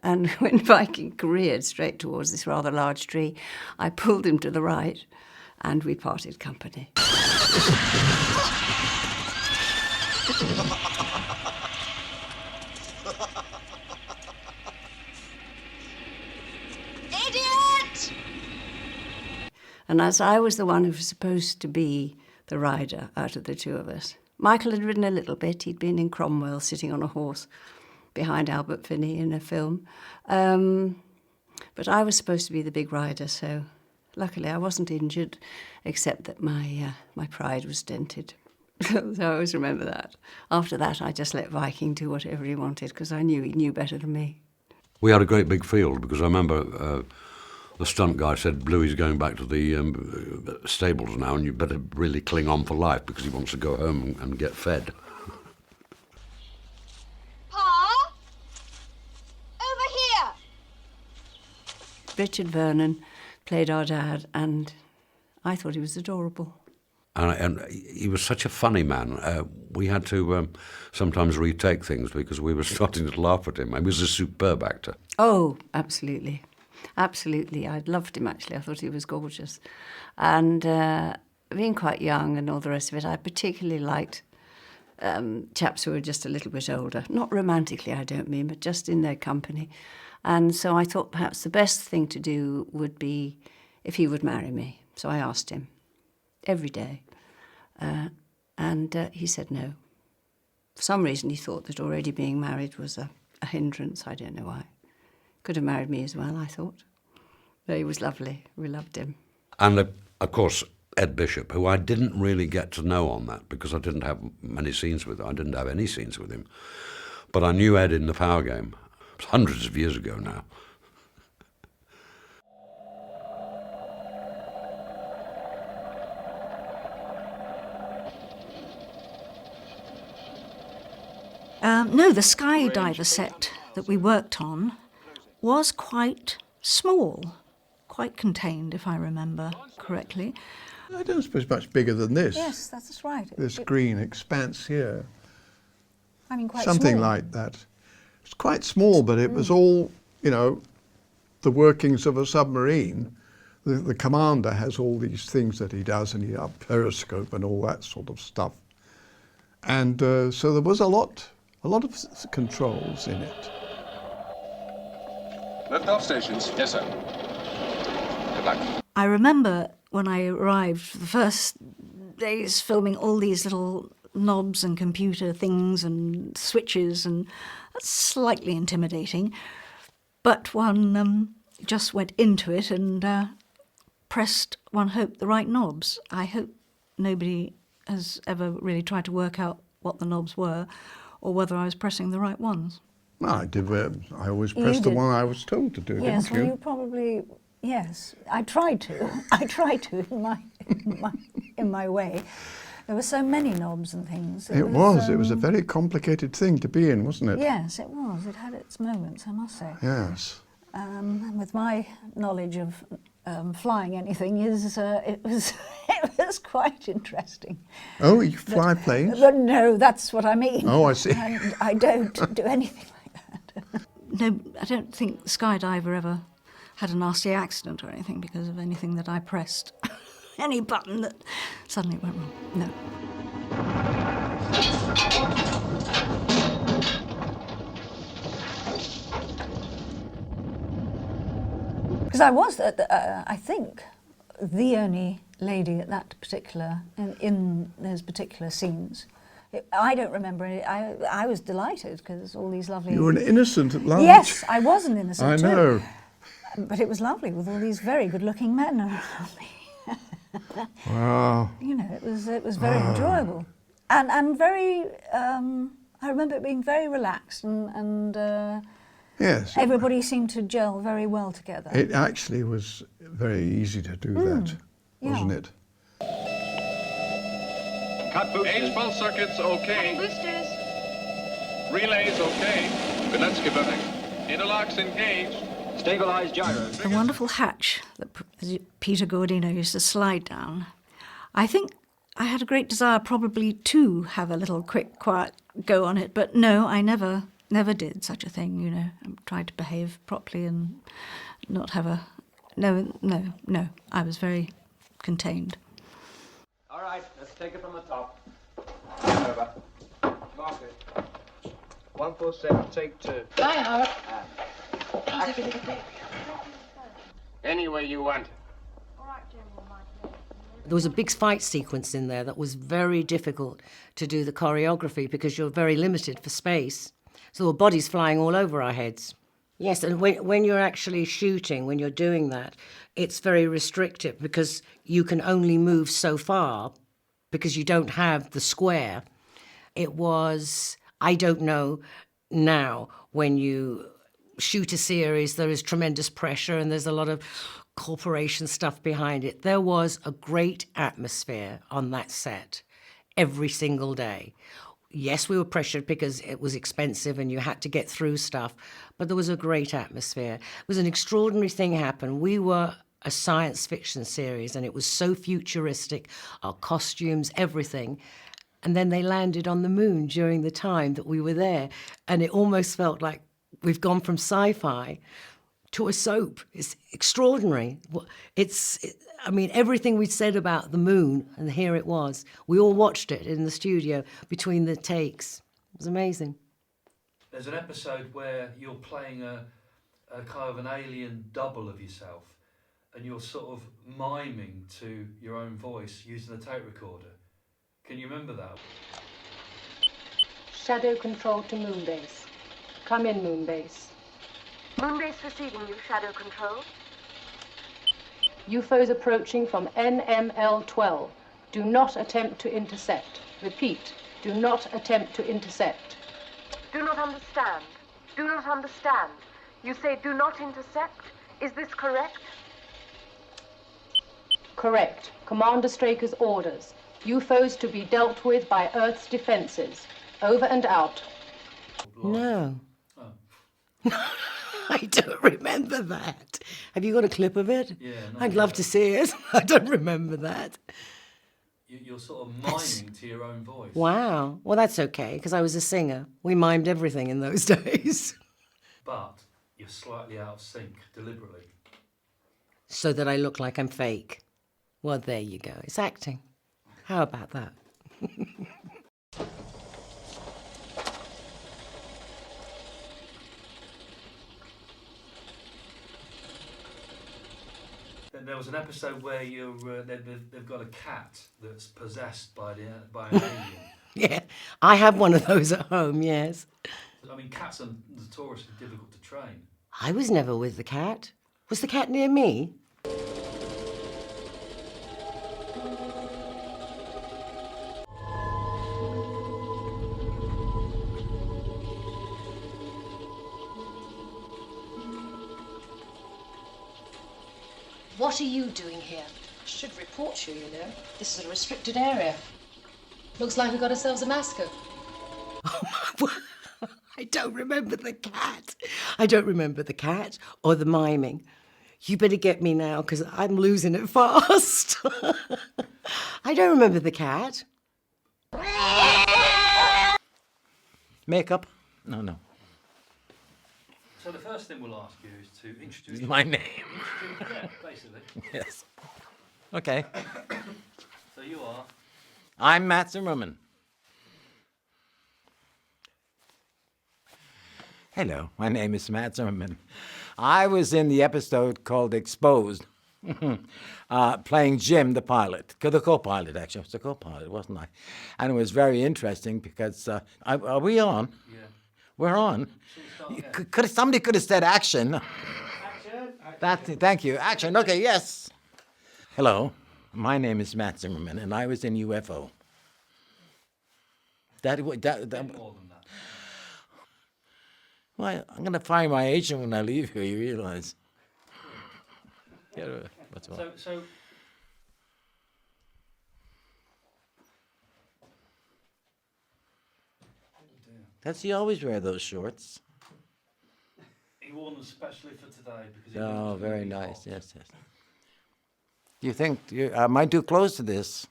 Speaker 9: and when Viking careered straight towards this rather large tree, I pulled him to the right, and we parted company.
Speaker 6: Idiot!
Speaker 9: And as I was the one who was supposed to be the rider out of the two of us,
Speaker 11: Michael had ridden a little bit. He'd been in Cromwell sitting on a horse behind Albert Finney in a film. But I was supposed to be the big rider, so luckily I wasn't injured, except that my pride was dented. So I always remember that. After that, I just let Viking do whatever he wanted, because I knew he knew better than me.
Speaker 8: We had a great big field, because I remember the stunt guy said, Bluey's going back to the stables now, and you better really cling on for life, because he wants to go home and get fed.
Speaker 6: Pa? Over here!
Speaker 11: Richard Vernon played our dad, and I thought he was adorable.
Speaker 8: And he was such a funny man. We had to sometimes retake things because we were starting to laugh at him. He was a superb actor.
Speaker 11: Oh, absolutely. Absolutely. I loved him, actually. I thought he was gorgeous. And being quite young and all the rest of it, I particularly liked chaps who were just a little bit older. Not romantically, I don't mean, but just in their company. And so I thought perhaps the best thing to do would be if he would marry me. So I asked him every day. And he said no. For some reason, he thought that already being married was a hindrance. I don't know why. Could have married me as well, I thought. But he was lovely. We loved him.
Speaker 8: And, of course, Ed Bishop, who I didn't really get to know on that because I didn't have many scenes with him. I didn't have any scenes with him. But I knew Ed in the Power Game. It was hundreds of years ago now.
Speaker 9: No, the skydiver set that we worked on was quite small, quite contained, if I remember correctly.
Speaker 18: I don't suppose much bigger than this.
Speaker 9: Yes, that's right.
Speaker 18: This green expanse here.
Speaker 9: I mean, quite
Speaker 18: something
Speaker 9: small.
Speaker 18: like that. It's quite small, but it was all, you know, the workings of a submarine. The commander has all these things that he does, and he has periscope and all that sort of stuff. And so there was a lot of controls in it.
Speaker 10: Lift off stations. Yes, sir. Good luck.
Speaker 9: I remember when I arrived, the first days filming all these little knobs and computer things and switches, and that's slightly intimidating. But one just went into it and pressed, one hoped, the right knobs. I hope nobody has ever really tried to work out what the knobs were or whether I was pressing the right ones.
Speaker 18: Well, I did. I always pressed the one I was told to do,
Speaker 9: Yes,
Speaker 18: didn't
Speaker 9: well,
Speaker 18: you?
Speaker 9: you probably, yes. I tried to. I tried to in my way. There were so many knobs and things.
Speaker 18: It was a very complicated thing to be in, wasn't it?
Speaker 9: Yes, it was. It had its moments, I must say.
Speaker 18: Yes.
Speaker 9: With my knowledge of flying anything, it was quite interesting.
Speaker 18: Oh, you fly planes?
Speaker 9: No, that's what I mean.
Speaker 18: Oh, I see.
Speaker 9: And I don't do anything like that. No, I don't think the skydiver ever had a nasty accident or anything because of anything that I pressed. Any button that suddenly went wrong. No. Because I was, I think, the only lady at that particular, in those particular scenes. I don't remember any. I was delighted because all these lovely...
Speaker 18: You were an innocent at large.
Speaker 9: Yes, I was an innocent
Speaker 18: I know.
Speaker 9: Too. But it was lovely with all these very good-looking men around me.
Speaker 18: Wow.
Speaker 9: You know, it was very enjoyable. And very, I remember it being very relaxed and
Speaker 18: yes.
Speaker 9: Everybody seemed to gel very well together.
Speaker 18: It actually was very easy to do that, wasn't it?
Speaker 10: Cut boosters. H-pulse circuits okay.
Speaker 6: Boosters.
Speaker 10: Relays okay. Gillespie burning. Interlocks engaged. Stabilized gyros.
Speaker 9: The wonderful hatch that Peter Gordino used to slide down. I think I had a great desire probably to have a little quick, quiet go on it, but no, I never did such a thing, you know. I tried to behave properly and not have a... No, I was very contained.
Speaker 10: All right, let's take it from the top. Over. Mark it. 147, take 2.
Speaker 6: Bye, Howard.
Speaker 10: Any way you want.
Speaker 2: There was a big fight sequence in there that was very difficult to do the choreography because you're very limited for space. So there were bodies flying all over our heads. Yes, and when you're actually shooting, when you're doing that, it's very restrictive because you can only move so far because you don't have the square. It was, I don't know now, when you shoot a series, there is tremendous pressure and there's a lot of corporation stuff behind it. There was a great atmosphere on that set every single day. Yes, we were pressured because it was expensive and you had to get through stuff, but there was a great atmosphere. It was an extraordinary thing happened. We were a science fiction series and it was so futuristic, our costumes, everything. And then they landed on the moon during the time that we were there. And it almost felt like we've gone from sci-fi to a soap. It's extraordinary. I mean, everything we'd said about the moon, and here it was. We all watched it in the studio between the takes. It was amazing.
Speaker 15: There's an episode where you're playing a kind of an alien double of yourself, and you're sort of miming to your own voice using a tape recorder. Can you remember that?
Speaker 22: Shadow control to Moonbase. Come in, Moonbase.
Speaker 7: Moonbase receiving you, Shadow Control.
Speaker 22: UFOs approaching from NML-12. Do not attempt to intercept. Repeat, do not attempt to intercept.
Speaker 7: Do not understand. Do not understand. You say do not intercept. Is this correct?
Speaker 22: Correct. Commander Straker's orders. UFOs to be dealt with by Earth's defenses. Over and out.
Speaker 2: No. I don't remember that. Have you got a clip of it?
Speaker 15: Yeah. No,
Speaker 2: I'd love to see it. I don't remember that.
Speaker 15: You're sort of miming to your own voice.
Speaker 2: Wow. Well, that's okay, because I was a singer. We mimed everything in those days.
Speaker 15: But you're slightly out of sync, deliberately.
Speaker 2: So that I look like I'm fake. Well, there you go. It's acting. How about that?
Speaker 15: There was an episode where they've got a cat that's possessed by an alien.
Speaker 2: Yeah, I have one of those at home, yes.
Speaker 15: I mean, cats are notoriously difficult to train.
Speaker 2: I was never with the cat. Was the cat near me?
Speaker 22: What are you doing here? I should report you, you know. This is a restricted area. Looks like we got ourselves a massacre.
Speaker 2: I don't remember the cat. I don't remember the cat or the miming. You better get me now, because I'm losing it fast. I don't remember the cat.
Speaker 17: Makeup? No.
Speaker 15: So the first thing we'll ask you is to introduce...
Speaker 17: My name.
Speaker 15: Yeah, basically.
Speaker 17: Yes. Okay.
Speaker 15: So you are...
Speaker 17: I'm Matt Zimmerman. Hello, my name is Matt Zimmerman. I was in the episode called Exposed, playing Jim, the pilot, the co-pilot, actually. I was the co-pilot, wasn't I? And it was very interesting because, are we on?
Speaker 15: Yeah.
Speaker 17: We're on. Somebody could have said action. Action. Thank you. Action. Okay, yes. Hello, my name is Matt Zimmerman, and I was in UFO.
Speaker 15: More than that.
Speaker 17: Well, I'm going to fire my agent when I leave here, you realize. What's wrong?
Speaker 15: So
Speaker 17: Does he always wear those shorts?
Speaker 15: he wore them especially for today because he
Speaker 17: Oh,
Speaker 15: was
Speaker 17: very
Speaker 15: really
Speaker 17: nice.
Speaker 15: hot.
Speaker 17: Yes. You think am I too close to this?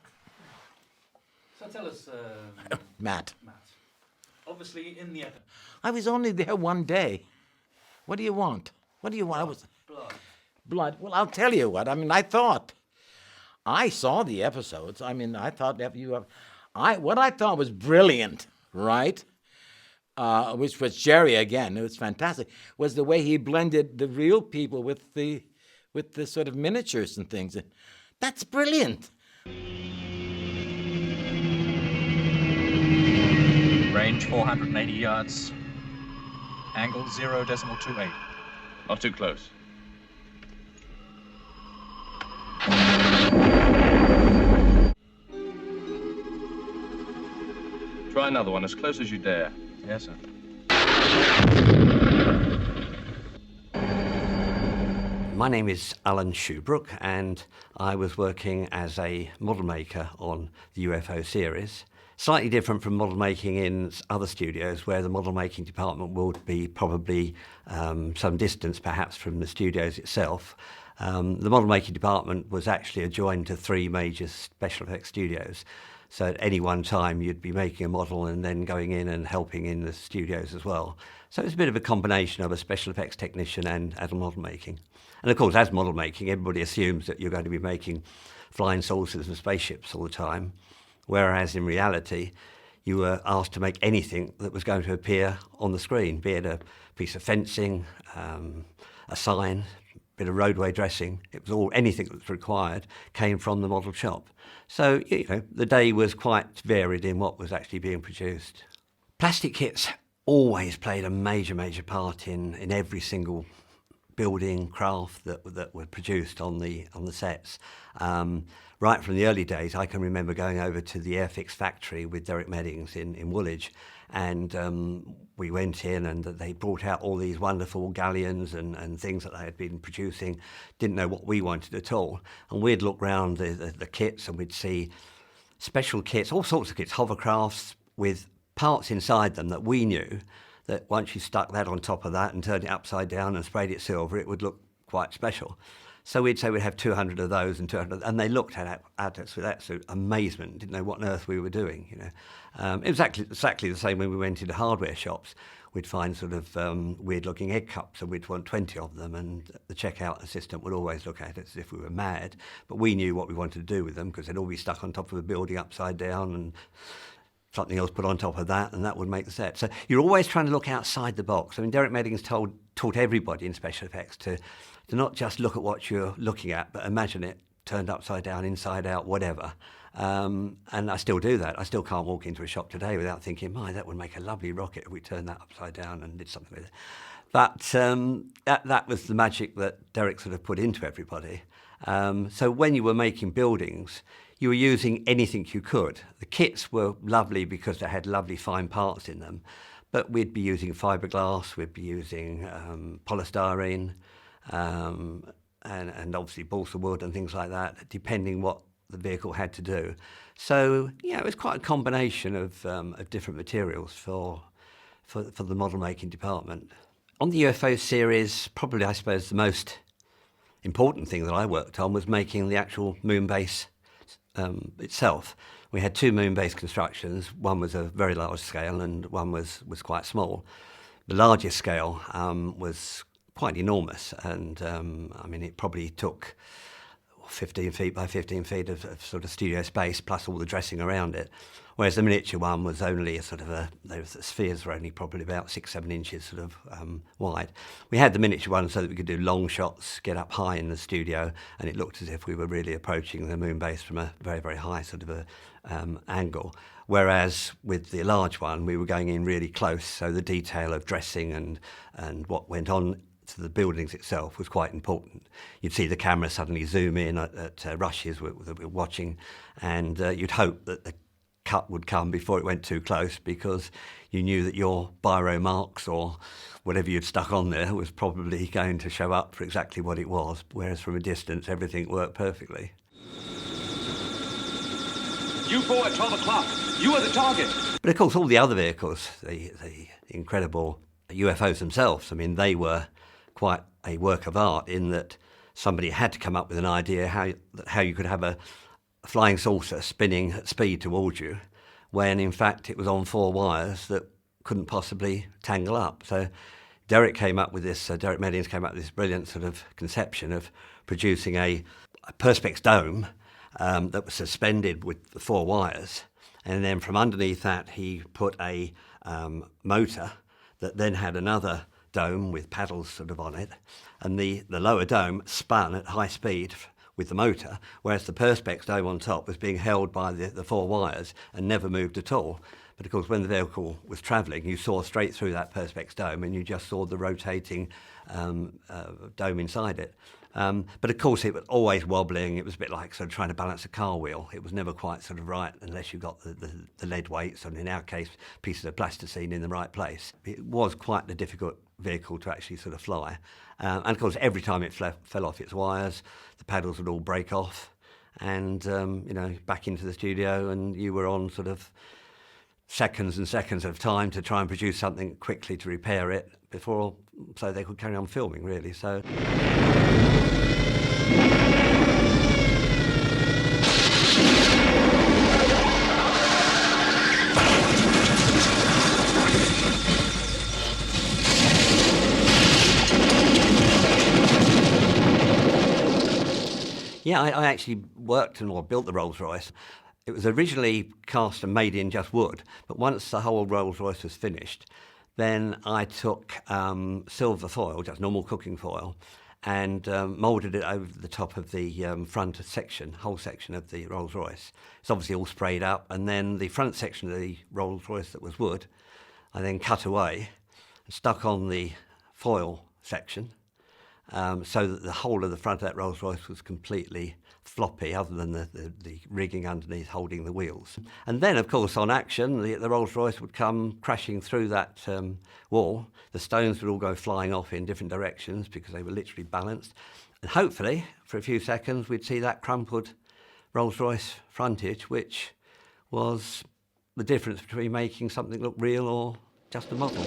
Speaker 15: So tell us,
Speaker 17: Matt.
Speaker 15: Obviously, in the episode.
Speaker 17: I was only there one day. What do you want? What do you want? Blood. Well, I'll tell you what. I mean, I saw the episodes. I mean, I thought what I thought was brilliant, right? Which was Gerry again. It was fantastic. Was the way he blended the real people with the sort of miniatures and things. That's brilliant.
Speaker 13: Range 480 yards. Angle 0.28.
Speaker 21: Not too close. Try another one, as close as you dare.
Speaker 13: Yes, sir.
Speaker 23: My name is Alan Shoebrook, and I was working as a model maker on the UFO series. Slightly different from model making in other studios, where the model making department would be probably some distance perhaps from the studios itself. The model making department was actually adjoined to 3 major special effects studios. So at any one time you'd be making a model and then going in and helping in the studios as well. So it's a bit of a combination of a special effects technician and model making. And of course, as model making, everybody assumes that you're going to be making flying saucers and spaceships all the time, whereas in reality, you were asked to make anything that was going to appear on the screen, be it a piece of fencing, a sign, a bit of roadway dressing. It was all, anything that was required came from the model shop. So, you know, the day was quite varied in what was actually being produced. Plastic kits always played a major part in every single building craft that were produced on the sets. Right from the early days, I can remember going over to the Airfix factory with Derek Meddings in Woolwich, and we went in and they brought out all these wonderful galleons and things that they had been producing. Didn't know what we wanted at all, and we'd look round the kits and we'd see special kits, all sorts of kits, hovercrafts with parts inside them that we knew that once you stuck that on top of that and turned it upside down and sprayed it silver, it would look quite special. So we'd say we'd have 200 of those and 200, and they looked at us with absolute amazement, didn't know what on earth we were doing. You know, it was exactly the same when we went into hardware shops. We'd find sort of weird-looking egg cups, and we'd want 20 of them, and the checkout assistant would always look at us as if we were mad. But we knew what we wanted to do with them because they'd all be stuck on top of a building upside down, and something else put on top of that, and that would make the set. So you're always trying to look outside the box. I mean, Derek Meddings taught everybody in special effects to not just look at what you're looking at, but imagine it turned upside down, inside out, whatever. And I still do that. I still can't walk into a shop today without thinking, my, that would make a lovely rocket if we turned that upside down and did something with it. But that was the magic that Derek sort of put into everybody. So when you were making buildings, you were using anything you could. The kits were lovely because they had lovely fine parts in them, but we'd be using fiberglass, we'd be using polystyrene, and obviously balsa wood and things like that, depending what the vehicle had to do. So, yeah, it was quite a combination of different materials for the model making department. On the UFO series, probably, I suppose, the most important thing that I worked on was making the actual moon base itself. We had 2 moon base constructions. One was a very large scale and one was quite small. The largest scale was quite enormous, and I mean, it probably took 15 feet by 15 feet of sort of studio space plus all the dressing around it, whereas the miniature one was only a sort of the spheres were only probably about 6-7 inches sort of wide. We had the miniature one so that we could do long shots, get up high in the studio, and it looked as if we were really approaching the moon base from a very, very high sort of angle. Whereas with the large one, we were going in really close, so the detail of dressing and what went on to the buildings itself was quite important. You'd see the camera suddenly zoom in at rushes that we were watching, and you'd hope that the cut would come before it went too close, because you knew that your biro marks or whatever you'd stuck on there was probably going to show up for exactly what it was, whereas from a distance everything worked perfectly.
Speaker 21: UFO at 12 o'clock. You are the target.
Speaker 23: But of course all the other vehicles, the incredible UFOs themselves, I mean, they were quite a work of art in that somebody had to come up with an idea how you could have a flying saucer spinning at speed towards you, when in fact it was on 4 wires that couldn't possibly tangle up. So Derek came up with this, Derek Meddings came up with this brilliant sort of conception of producing a perspex dome that was suspended with the 4 wires, and then from underneath that he put a motor that then had another dome with paddles sort of on it, and the lower dome spun at high speed with the motor, whereas the perspex dome on top was being held by the 4 wires and never moved at all. But of course, when the vehicle was travelling, you saw straight through that perspex dome and you just saw the rotating dome inside it. But of course, it was always wobbling. It was a bit like sort of trying to balance a car wheel. It was never quite sort of right unless you got the lead weights, and in our case, pieces of plasticine in the right place. It was quite a difficult vehicle to actually sort of fly. And of course, every time it fell off its wires, the paddles would all break off, and back into the studio, and you were on sort of seconds and seconds of time to try and produce something quickly to repair it so they could carry on filming, really. So. Yeah, I actually worked or built the Rolls-Royce. It was originally cast and made in just wood, but once the whole Rolls-Royce was finished, then I took silver foil, just normal cooking foil, and moulded it over the top of the whole section of the Rolls-Royce. It's obviously all sprayed up, and then the front section of the Rolls-Royce that was wood, I then cut away and stuck on the foil section, so that the whole of the front of that Rolls-Royce was completely floppy, other than the rigging underneath holding the wheels. And then, of course, on action, the Rolls-Royce would come crashing through that wall. The stones would all go flying off in different directions because they were literally balanced. And hopefully, for a few seconds, we'd see that crumpled Rolls-Royce frontage, which was the difference between making something look real or just a model.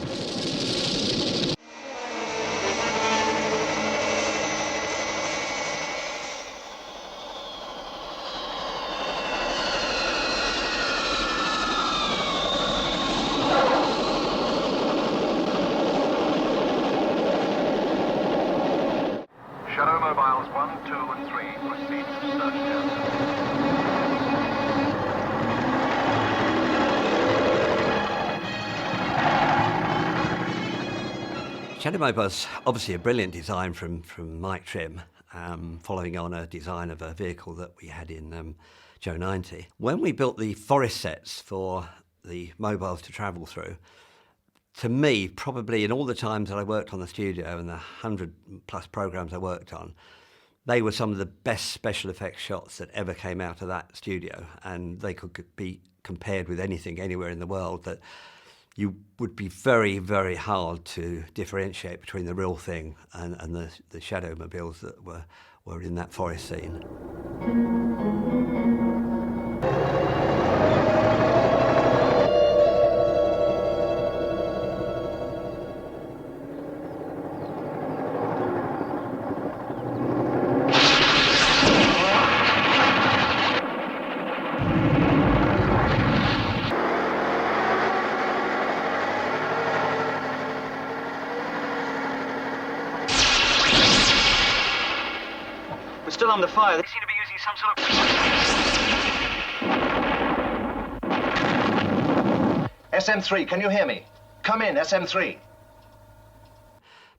Speaker 23: Shadow Mobile's obviously a brilliant design from Mike Trim, following on a design of a vehicle that we had in Joe 90. When we built the forest sets for the mobiles to travel through, to me, probably in all the times that I worked on the studio and the 100+ programs I worked on, they were some of the best special effects shots that ever came out of that studio, and they could be compared with anything anywhere in the world. That you would be very, very hard to differentiate between the real thing and the shadow mobiles that were in that forest scene.
Speaker 10: Still under fire. They seem to be using some sort of...
Speaker 20: SM3, can you hear me? Come in, SM3.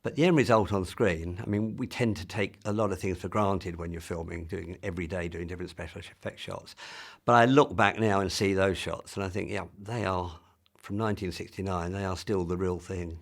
Speaker 23: But the end result on screen, I mean, we tend to take a lot of things for granted when you're filming, doing every day, doing different special effects shots. But I look back now and see those shots, and I think, yeah, they are, from 1969, they are still the real thing.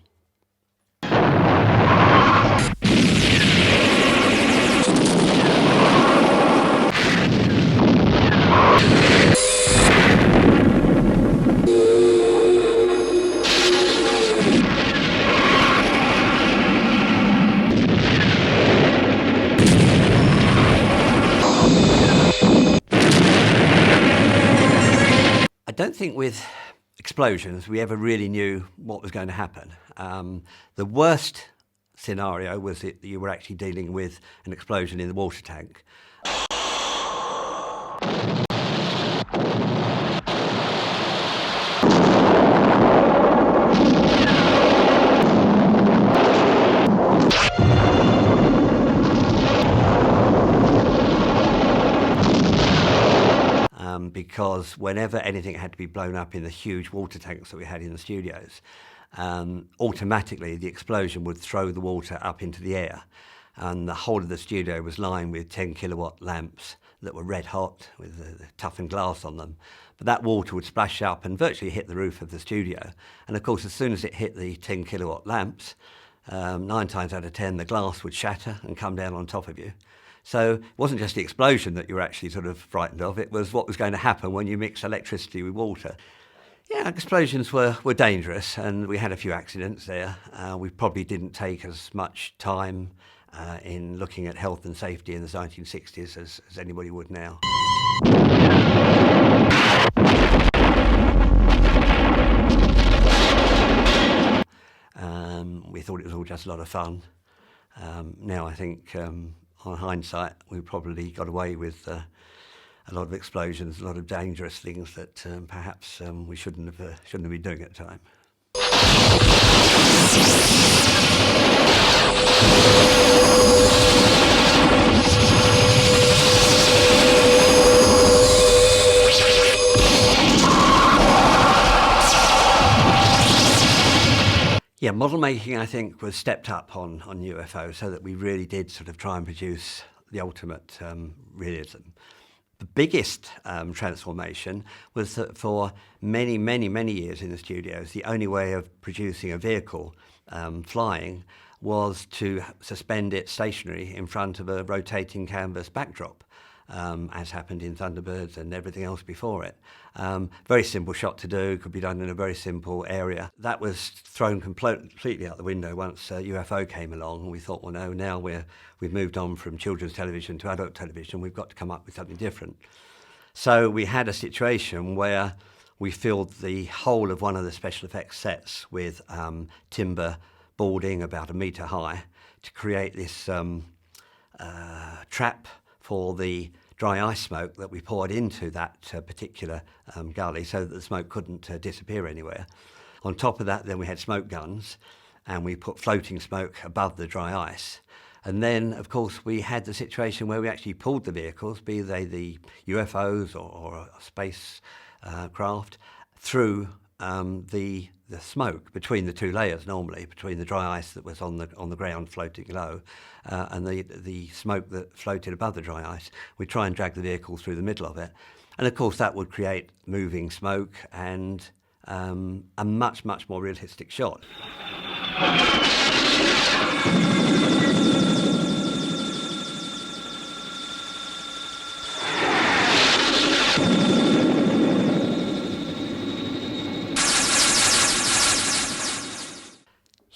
Speaker 23: I don't think with explosions we ever really knew what was going to happen. The worst scenario was that you were actually dealing with an explosion in the water tank. Because whenever anything had to be blown up in the huge water tanks that we had in the studios, automatically the explosion would throw the water up into the air. and the whole of the studio was lined with 10 kilowatt lamps that were red hot with the toughened glass on them. But that water would splash up and virtually hit the roof of the studio. And of course, as soon as it hit the 10 kilowatt lamps, 9 times out of 10, the glass would shatter and come down on top of you. So it wasn't just the explosion that you were actually sort of frightened of, it was what was going to happen when you mix electricity with water. Yeah, explosions were dangerous, and we had a few accidents there. We probably didn't take as much time in looking at health and safety in the 1960s as anybody would now. We thought it was all just a lot of fun. Now I think, on hindsight, we probably got away with a lot of explosions, a lot of dangerous things that perhaps we shouldn't have been doing at the time. Yeah, model making, I think, was stepped up on UFO so that we really did sort of try and produce the ultimate realism. The biggest transformation was that for many, many, many years in the studios, the only way of producing a vehicle flying was to suspend it stationary in front of a rotating canvas backdrop, as happened in Thunderbirds and everything else before it. Very simple shot to do, could be done in a very simple area. That was thrown completely out the window once UFO came along, and we thought, well, no, now we've moved on from children's television to adult television, we've got to come up with something different. So we had a situation where we filled the whole of one of the special effects sets with timber boarding about 1 metre high to create this trap for the dry ice smoke that we poured into that particular gully so that the smoke couldn't disappear anywhere. On top of that, then we had smoke guns, and we put floating smoke above the dry ice. And then, of course, we had the situation where we actually pulled the vehicles, be they the UFOs or a space craft, through the smoke between the two layers, normally between the dry ice that was on the ground floating low and the smoke that floated above the dry ice. We'd try and drag the vehicle through the middle of it, and of course that would create moving smoke and a much more realistic shot.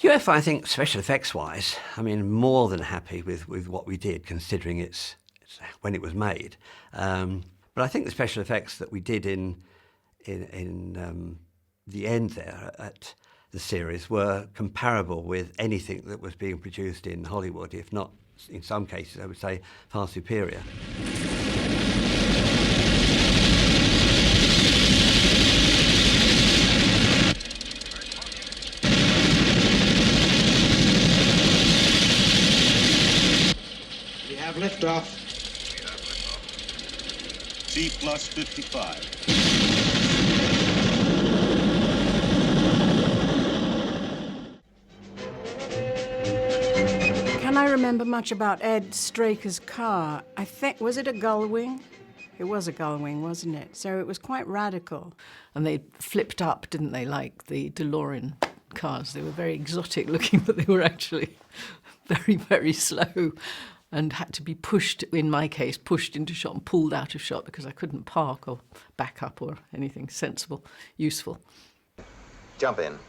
Speaker 23: UFO, I think, special effects-wise, I mean, more than happy with what we did, considering it's when it was made. But I think the special effects that we did in the end there at the series were comparable with anything that was being produced in Hollywood, if not, in some cases, I would say, far superior.
Speaker 21: Liftoff. C plus 55.
Speaker 1: Can I remember much about Ed Straker's car? I think, was it a gullwing? It was a gullwing, wasn't it? So it was quite radical.
Speaker 16: And they flipped up, didn't they, like the DeLorean cars? They were very exotic looking, but they were actually very, very slow. And had to be pushed, in my case, pushed into shot and pulled out of shot because I couldn't park or back up or anything sensible, useful.
Speaker 3: Jump in.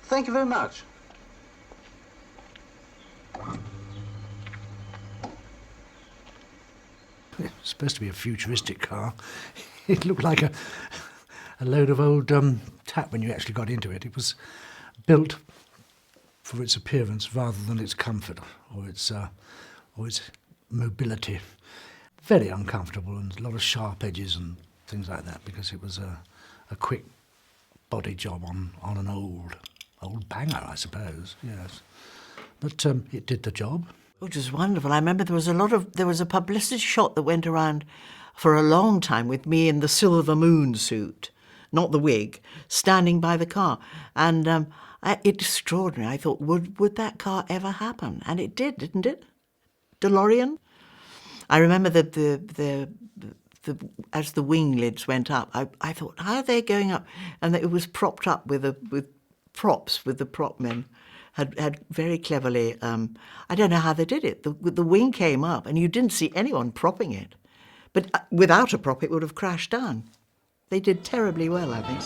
Speaker 3: Thank you very much.
Speaker 14: It was supposed to be a futuristic car. It looked like a load of old tap when you actually got into it. It was built for its appearance rather than its comfort or its mobility. Very uncomfortable and a lot of sharp edges and things like that because it was a quick body job on an old banger, I suppose, yes. But it did the job.
Speaker 12: Which was wonderful. I remember there was a publicity shot that went around for a long time with me in the Silver Moon suit, not the wig, standing by the car. And it's extraordinary. I thought, would that car ever happen? And it did, didn't it? DeLorean. I remember the as the wing lids went up, I thought, how are they going up? And it was propped up with props, with the prop men had very cleverly, I don't know how they did it. The wing came up and you didn't see anyone propping it. But without a prop, it would have crashed down. They did terribly well, I think.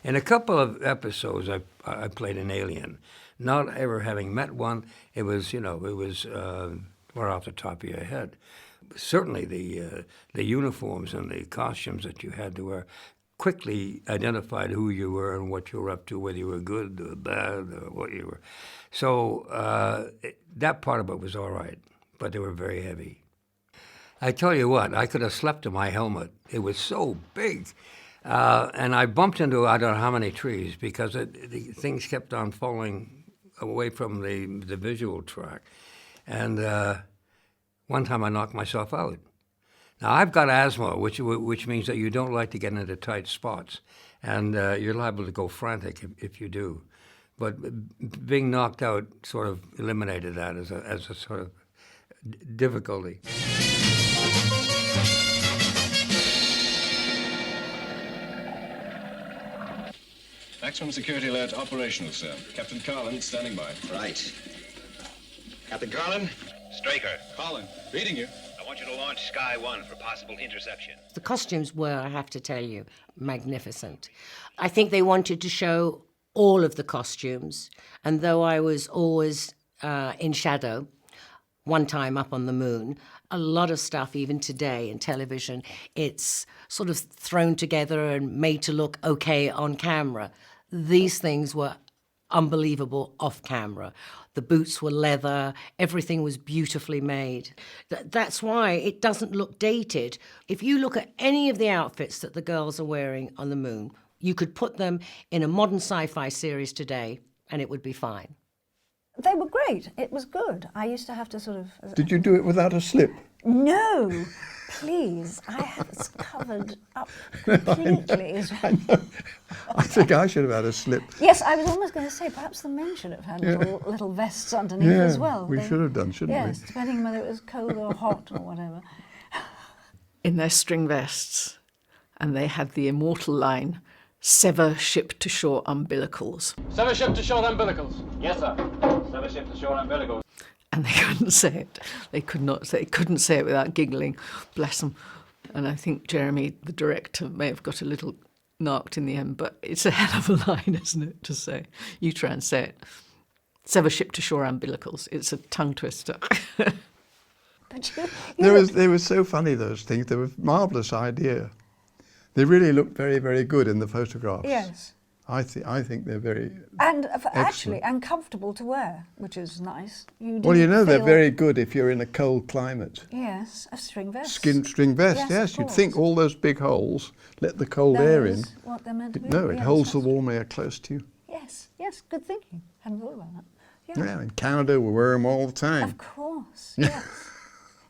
Speaker 4: In a couple of episodes, I played an alien. Not ever having met one, it was right off the top of your head. Certainly the uniforms and the costumes that you had to wear quickly identified who you were and what you were up to, whether you were good or bad or what you were. So that part of it was all right, but they were very heavy. I tell you what, I could have slept in my helmet. It was so big. And I bumped into I don't know how many trees because the things kept on falling away from the visual track. And one time I knocked myself out. Now, I've got asthma, which means that you don't like to get into tight spots. And you're liable to go frantic if you do. But being knocked out sort of eliminated that as a sort of difficulty.
Speaker 21: Maximum security alert operational, sir. Captain Carlin standing by.
Speaker 3: Right. Captain Carlin?
Speaker 21: Straker. Carlin, reading you.
Speaker 5: I want you to launch Sky 1 for possible interception.
Speaker 2: The costumes were, I have to tell you, magnificent. I think they wanted to show all of the costumes, and though I was always in shadow, one time up on the moon, a lot of stuff, even today in television, it's sort of thrown together and made to look okay on camera. These things were unbelievable off camera. The boots were leather, everything was beautifully made. That's why it doesn't look dated. If you look at any of the outfits that the girls are wearing on the moon, you could put them in a modern sci-fi series today and it would be fine.
Speaker 9: They were great. It was good. I used to have to sort of...
Speaker 18: Did you do it without a slip?
Speaker 9: No, please. I have it covered up completely.
Speaker 18: I know. I think I should have had a slip.
Speaker 9: Yes, I was almost going to say perhaps the men should have had little vests underneath as well.
Speaker 18: We should have done, shouldn't we?
Speaker 9: Yes, depending whether it was cold or hot or whatever.
Speaker 16: In their string vests, and they had the immortal line, "Sever ship to shore umbilicals."
Speaker 10: Sever ship to shore umbilicals. Yes, sir. Sever ship to shore umbilicals.
Speaker 16: And they couldn't say it. They couldn't say it without giggling. Bless them. And I think Jeremy, the director, may have got a little narked in the end, but it's a hell of a line, isn't it, to say? You try and say it. Sever ship to shore umbilicals. It's a tongue twister.
Speaker 9: But
Speaker 18: They were so funny, those things. They were a marvellous idea. They really looked very, very good in the photographs.
Speaker 9: Yes.
Speaker 18: I think they're very
Speaker 9: and actually,
Speaker 18: excellent.
Speaker 9: and comfortable to wear, which is nice.
Speaker 18: Well, you know, they're very good if you're in a cold climate.
Speaker 9: Yes, a string vest.
Speaker 18: String vest, yes. You'd think all those big holes, let the cold air in.
Speaker 9: What they're meant to be.
Speaker 18: No, it holds the warm air close to you.
Speaker 9: Yes, good thinking. Hadn't thought about that.
Speaker 18: Yeah, in Canada we wear them all the time.
Speaker 9: Of course, yes.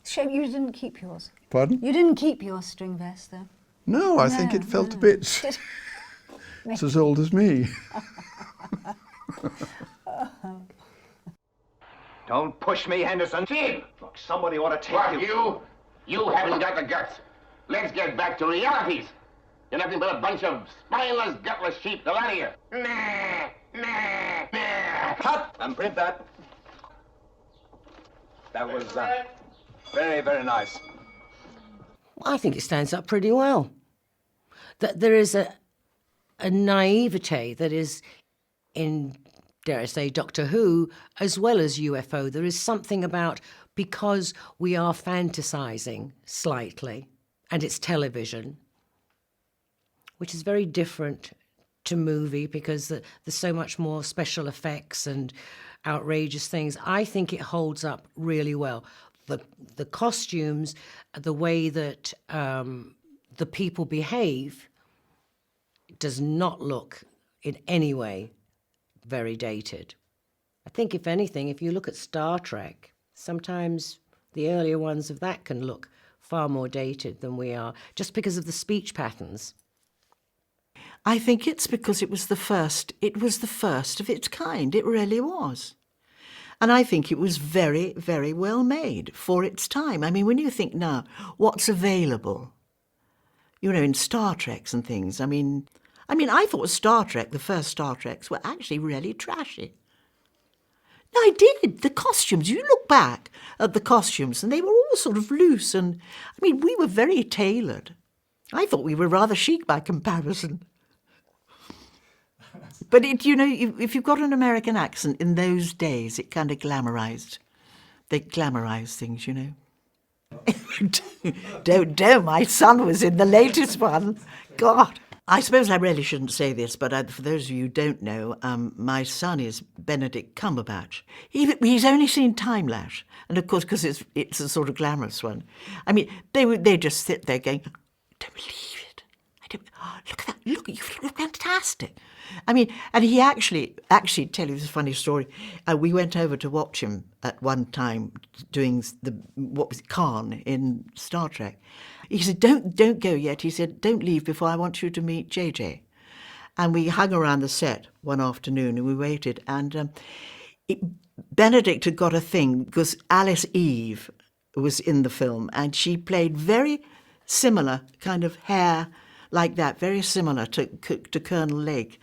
Speaker 9: Shame you didn't keep yours.
Speaker 18: Pardon?
Speaker 9: You didn't keep your string vest, though.
Speaker 18: No, I think it fell to bits. It's as old as me.
Speaker 3: Don't push me, Henderson. Jim! Look, somebody ought to take you.
Speaker 19: You haven't got the guts. Let's get back to realities. You're nothing but a bunch of spineless, gutless sheep. The lot of you.
Speaker 3: Cut and print that. That was very, very nice.
Speaker 2: I think it stands up pretty well. That there is a naivete that is in, dare I say, Doctor Who, as well as UFO. There is something about, because we are fantasizing slightly, and it's television, which is very different to movie because there's so much more special effects and outrageous things. I think it holds up really well. The costumes, the way that the people behave, does not look in any way very dated. I think, if anything, if you look at Star Trek, sometimes the earlier ones of that can look far more dated than we are, just because of the speech patterns.
Speaker 12: I think it's because it was the first of its kind. It really was. And I think it was very, very well made for its time. I mean, when you think now, what's available, you know, in Star Treks and things, I mean, I thought Star Trek, the first Star Treks, were actually really trashy. No, I did. The costumes, you look back at the costumes, and they were all sort of loose, and, I mean, we were very tailored. I thought we were rather chic by comparison. But, if you've got an American accent in those days, it kind of glamorized. They glamorized things, you know. Don't. My son was in the latest one. God. I suppose I really shouldn't say this, but for those of you who don't know, my son is Benedict Cumberbatch. He's only seen Time Lash, and of course, because it's a sort of glamorous one. I mean, they just sit there going, I don't believe it. Look at that. Look, you look fantastic. I mean, and he actually, tell you this funny story. We went over to watch him at one time doing Khan in Star Trek. He said, don't go yet. He said, don't leave before I want you to meet JJ. And we hung around the set one afternoon and we waited. And Benedict had got a thing because Alice Eve was in the film and she played very similar kind of hair like that, very similar to Colonel Lake.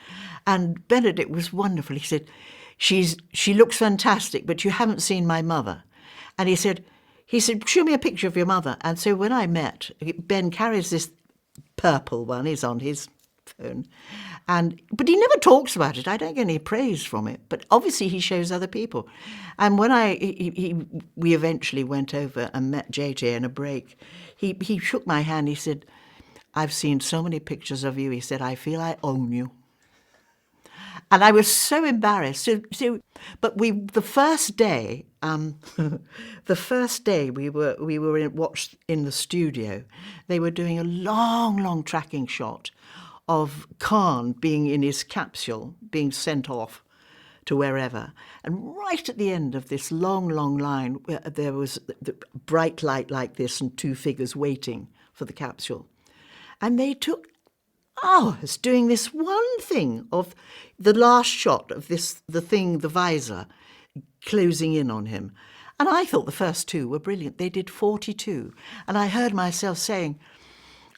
Speaker 12: And Benedict was wonderful. He said, she looks fantastic, but you haven't seen my mother. And he said, show me a picture of your mother. And so when I met, Ben carries this purple one, he's on his phone. But he never talks about it. I don't get any praise from it. But obviously he shows other people. And when we eventually went over and met JJ in a break, he shook my hand. He said, I've seen so many pictures of you. He said, I feel I own you. And I was so embarrassed. But the first day we were watched in the studio, they were doing a long, long tracking shot of Khan being in his capsule, being sent off to wherever. And right at the end of this long, long line, there was the bright light like this and two figures waiting for the capsule. And they took hours doing this one thing of the last shot of the visor closing in on him. And I thought the first two were brilliant. They did 42. And I heard myself saying,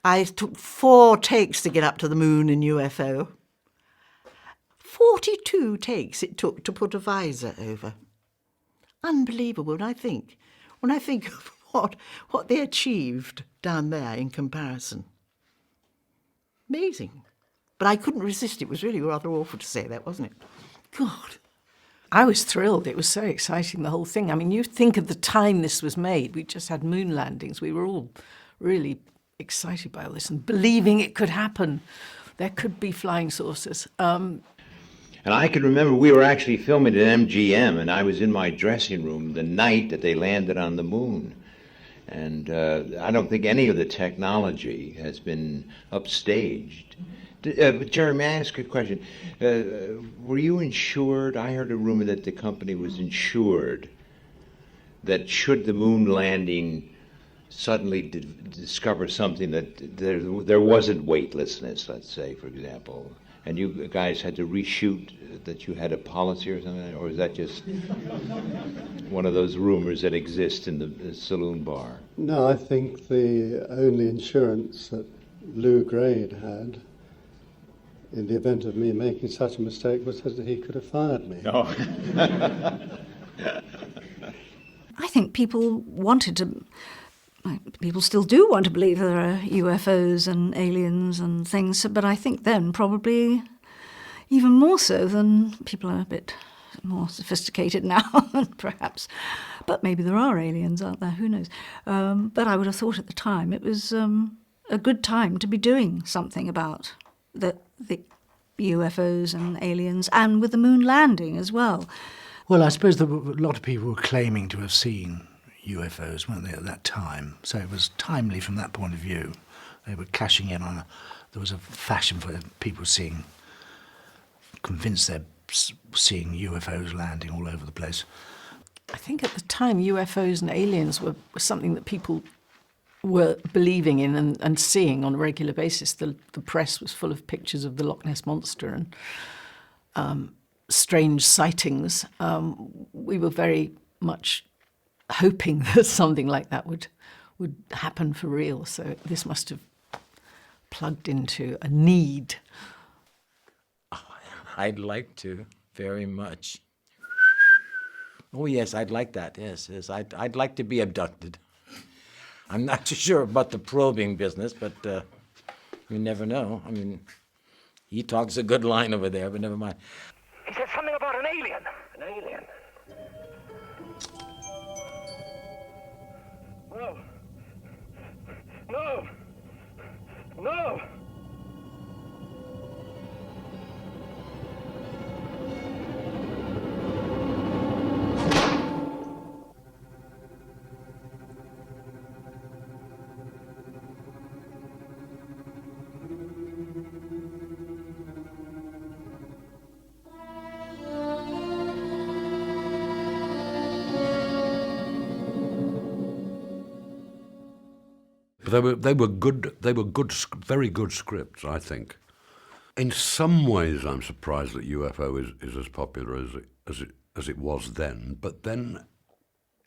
Speaker 12: I took 4 takes to get up to the moon in UFO. 42 takes it took to put a visor over. Unbelievable when I think of what they achieved down there in comparison. Amazing. But I couldn't resist. It was really rather awful to say that, wasn't it? God.
Speaker 16: I was thrilled. It was so exciting, the whole thing. I mean, you think of the time this was made. We just had moon landings. We were all really excited by all this and believing it could happen. There could be flying saucers.
Speaker 6: And I can remember we were actually filming at MGM, and I was in my dressing room the night that they landed on the moon. And I don't think any of the technology has been upstaged. But Gerry, may I ask a question? Were you insured? I heard a rumor that the company was insured, that should the moon landing suddenly discover something that there wasn't weightlessness, let's say, for example, and you guys had to reshoot, that you had a policy or something, or is that just one of those rumors that exist in the saloon bar?
Speaker 8: No, I think the only insurance that Lou Grade had in the event of me making such a mistake was that he could have fired me.
Speaker 6: Oh.
Speaker 9: I think people wanted to... People still do want to believe there are UFOs and aliens and things, but I think then probably even more so than people are a bit more sophisticated now, perhaps. But maybe there are aliens out there, who knows. But I would have thought at the time it was a good time to be doing something about the UFOs and aliens, and with the moon landing as well.
Speaker 14: Well, I suppose a lot of people were claiming to have seen UFOs, weren't they, at that time? So it was timely from that point of view. They were cashing in on there was a fashion for people convinced they'd seeing UFOs landing all over the place.
Speaker 16: I think at the time UFOs and aliens were something that people were believing in and seeing on a regular basis. The press was full of pictures of the Loch Ness Monster and strange sightings. We were very much hoping that something like that would happen for real. So this must have plugged into a need.
Speaker 17: I'd like to, very much. Oh yes, I'd like that. Yes, I'd like to be abducted. I'm not too sure about the probing business, but you never know. I mean, he talks a good line over there, but never mind.
Speaker 3: He said something about an alien. An alien. No. No. No.
Speaker 7: They were good. They were good, very good scripts, I think. In some ways, I'm surprised that UFO is as popular as it was then. But then,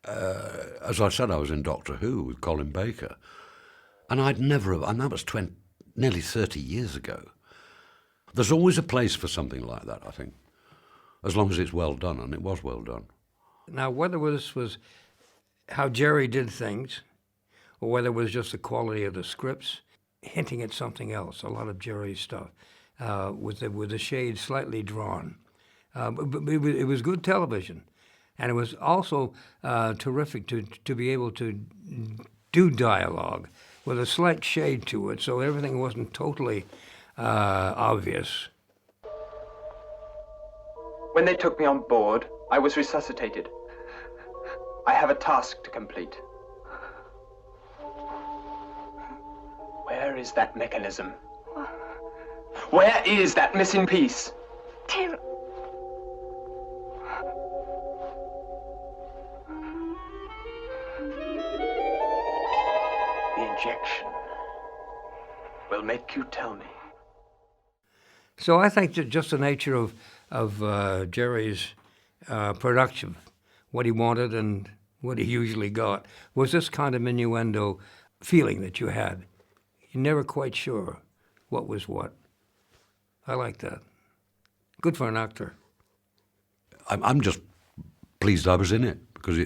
Speaker 7: as I said, I was in Doctor Who with Colin Baker, and and that was nearly 30 years ago. There's always a place for something like that, I think, as long as it's well done, and it was well done.
Speaker 4: Now, whether this was how Gerry did things, or whether it was just the quality of the scripts, hinting at something else, a lot of Gerry's stuff, with the shade slightly drawn. But it was good television, and it was also terrific to be able to do dialogue with a slight shade to it, so everything wasn't totally obvious.
Speaker 10: When they took me on board, I was resuscitated. I have a task to complete. Where is that mechanism? Where is that missing piece?
Speaker 11: Tim.
Speaker 10: The injection will make you tell me.
Speaker 4: So I think that just the nature of Gerry's production, what he wanted and what he usually got, was this kind of innuendo feeling that you had. You're never quite sure what was what. I like that. Good for an actor.
Speaker 7: I'm just pleased I was in it, because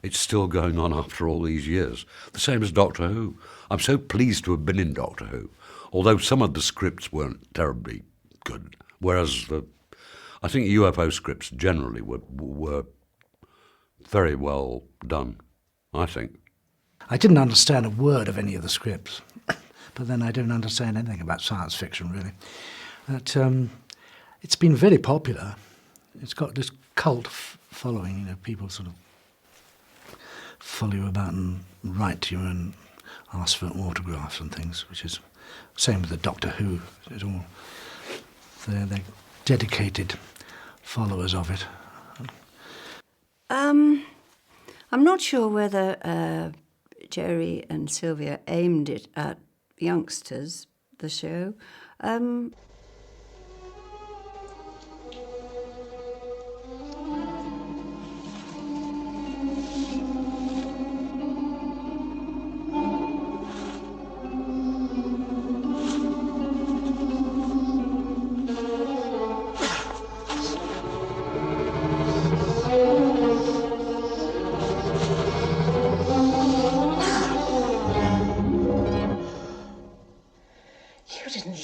Speaker 7: it's still going on after all these years. The same as Doctor Who. I'm so pleased to have been in Doctor Who, although some of the scripts weren't terribly good, whereas I think UFO scripts generally were very well done, I think.
Speaker 14: I didn't understand a word of any of the scripts, but then I don't understand anything about science fiction, really. But it's been very popular. It's got this cult following, you know, people sort of follow you about and write to you and ask for autographs and things, which is same with the Doctor Who. It's all, they're dedicated followers of it.
Speaker 11: I'm not sure whether Gerry and Sylvia aimed it at youngsters, the show.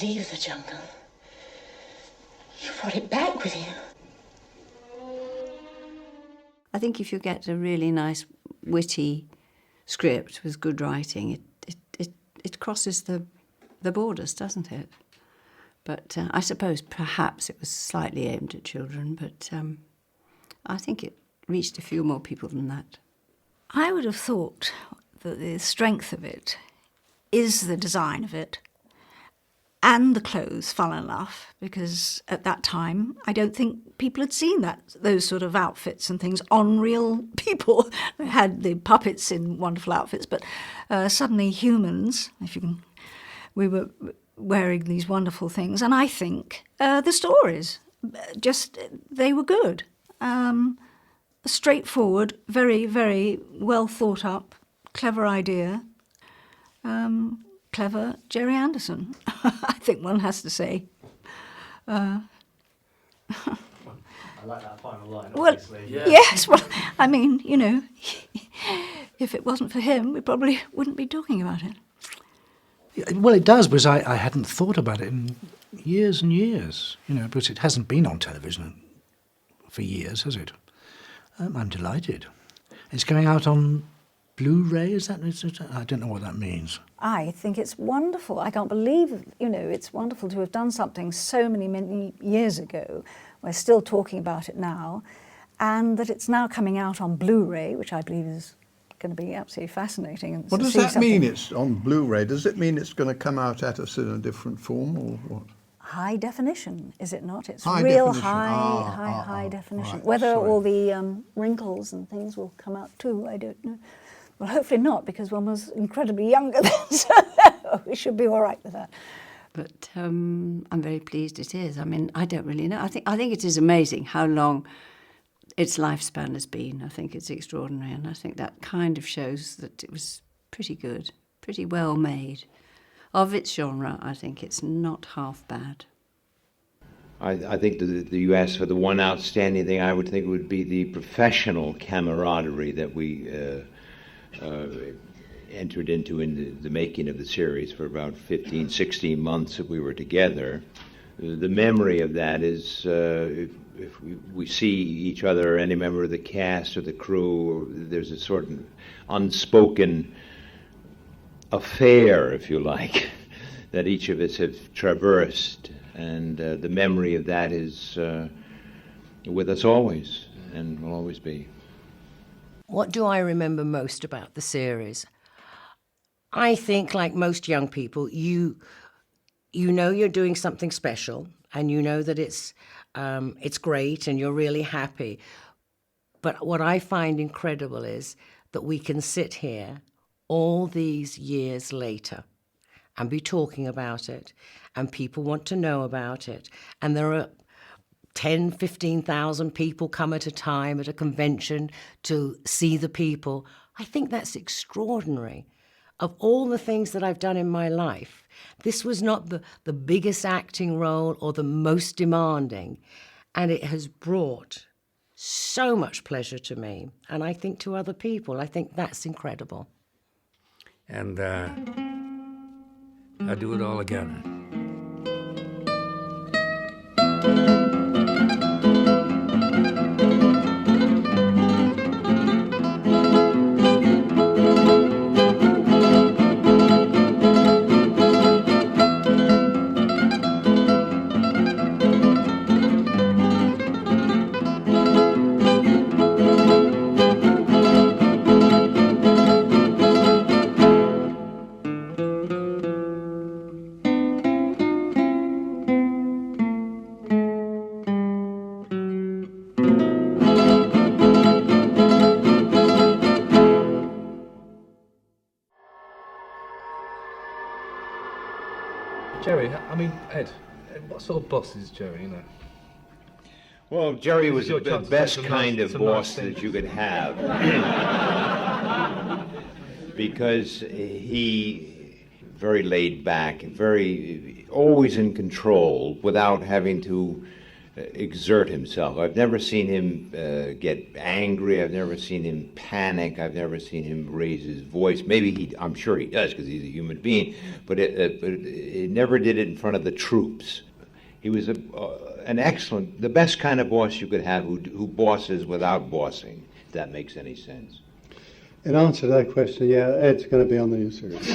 Speaker 22: Leave the jungle. You brought it back with you.
Speaker 11: I think if you get a really nice, witty script with good writing, it crosses the borders, doesn't it? But I suppose perhaps it was slightly aimed at children, but I think it reached a few more people than that.
Speaker 9: I would have thought that the strength of it is the design of it, and the clothes, fun enough, because at that time I don't think people had seen those sort of outfits and things on real people. They had the puppets in wonderful outfits, but suddenly humans, we were wearing these wonderful things, and I think the stories, they were good. Straightforward, very, very well thought up, clever idea. Clever Gerry Anderson, I think one has to say.
Speaker 13: I like that final line,
Speaker 9: Well,
Speaker 13: obviously.
Speaker 9: yes, well, I mean, if it wasn't for him, we probably wouldn't be talking about it.
Speaker 14: Well, it does, because I hadn't thought about it in years and years, because it hasn't been on television for years, has it? I'm delighted. It's going out on Blu-ray, is that? I don't know what that means.
Speaker 9: I think it's wonderful. I can't believe, it's wonderful to have done something so many years ago. We're still talking about it now, and that it's now coming out on Blu-ray, which I believe is going to be absolutely fascinating. And
Speaker 18: What does that mean, it's on Blu-ray? Does it mean it's going to come out at us in a different form, or what?
Speaker 9: High definition, is it not? It's
Speaker 18: High
Speaker 9: real
Speaker 18: definition.
Speaker 9: high definition.
Speaker 18: Right,
Speaker 9: Whether
Speaker 18: sorry.
Speaker 9: all the wrinkles and things will come out too, I don't know. Well, hopefully not, because one was incredibly younger then, so we should be all right with that.
Speaker 11: But I'm very pleased it is. I mean, I don't really know. I think it is amazing how long its lifespan has been. I think it's extraordinary, and I think that kind of shows that it was pretty good, pretty well made. Of its genre, I think it's not half bad.
Speaker 6: I think that you asked for the one outstanding thing. I would think would be the professional camaraderie that we entered into in the making of the series for about 15, 16 months that we were together. The memory of that is if we see each other, or any member of the cast or the crew, there's a sort of unspoken affair, if you like, that each of us have traversed, and the memory of that is with us always and will always be.
Speaker 2: What do I remember most about the series? I think, like most young people, you know you're doing something special, and you know that it's great, and you're really happy. But what I find incredible is that we can sit here all these years later and be talking about it, and people want to know about it, and there are 10, 15,000 people come at a time at a convention to see the people. I think that's extraordinary. Of all the things that I've done in my life, this was not the biggest acting role or the most demanding, and it has brought so much pleasure to me, and I think to other people. I think that's incredible.
Speaker 4: And I'd do it all again.
Speaker 10: Gerry, I mean, Ed, what sort of boss is Gerry,
Speaker 6: Well, Gerry was
Speaker 10: Your
Speaker 6: the
Speaker 10: chance to
Speaker 6: best
Speaker 10: say some
Speaker 6: kind
Speaker 10: nice-
Speaker 6: of
Speaker 10: some nice
Speaker 6: boss
Speaker 10: things.
Speaker 6: that you could have. Because he very laid back, very always in control without having to exert himself. I've never seen him get angry. I've never seen him panic. I've never seen him raise his voice. Maybe I'm sure he does because he's a human being, but he never did it in front of the troops. He was an excellent, the best kind of boss you could have who bosses without bossing, if that makes any sense.
Speaker 8: In answer to that question, yeah, Ed's going to be on the new series.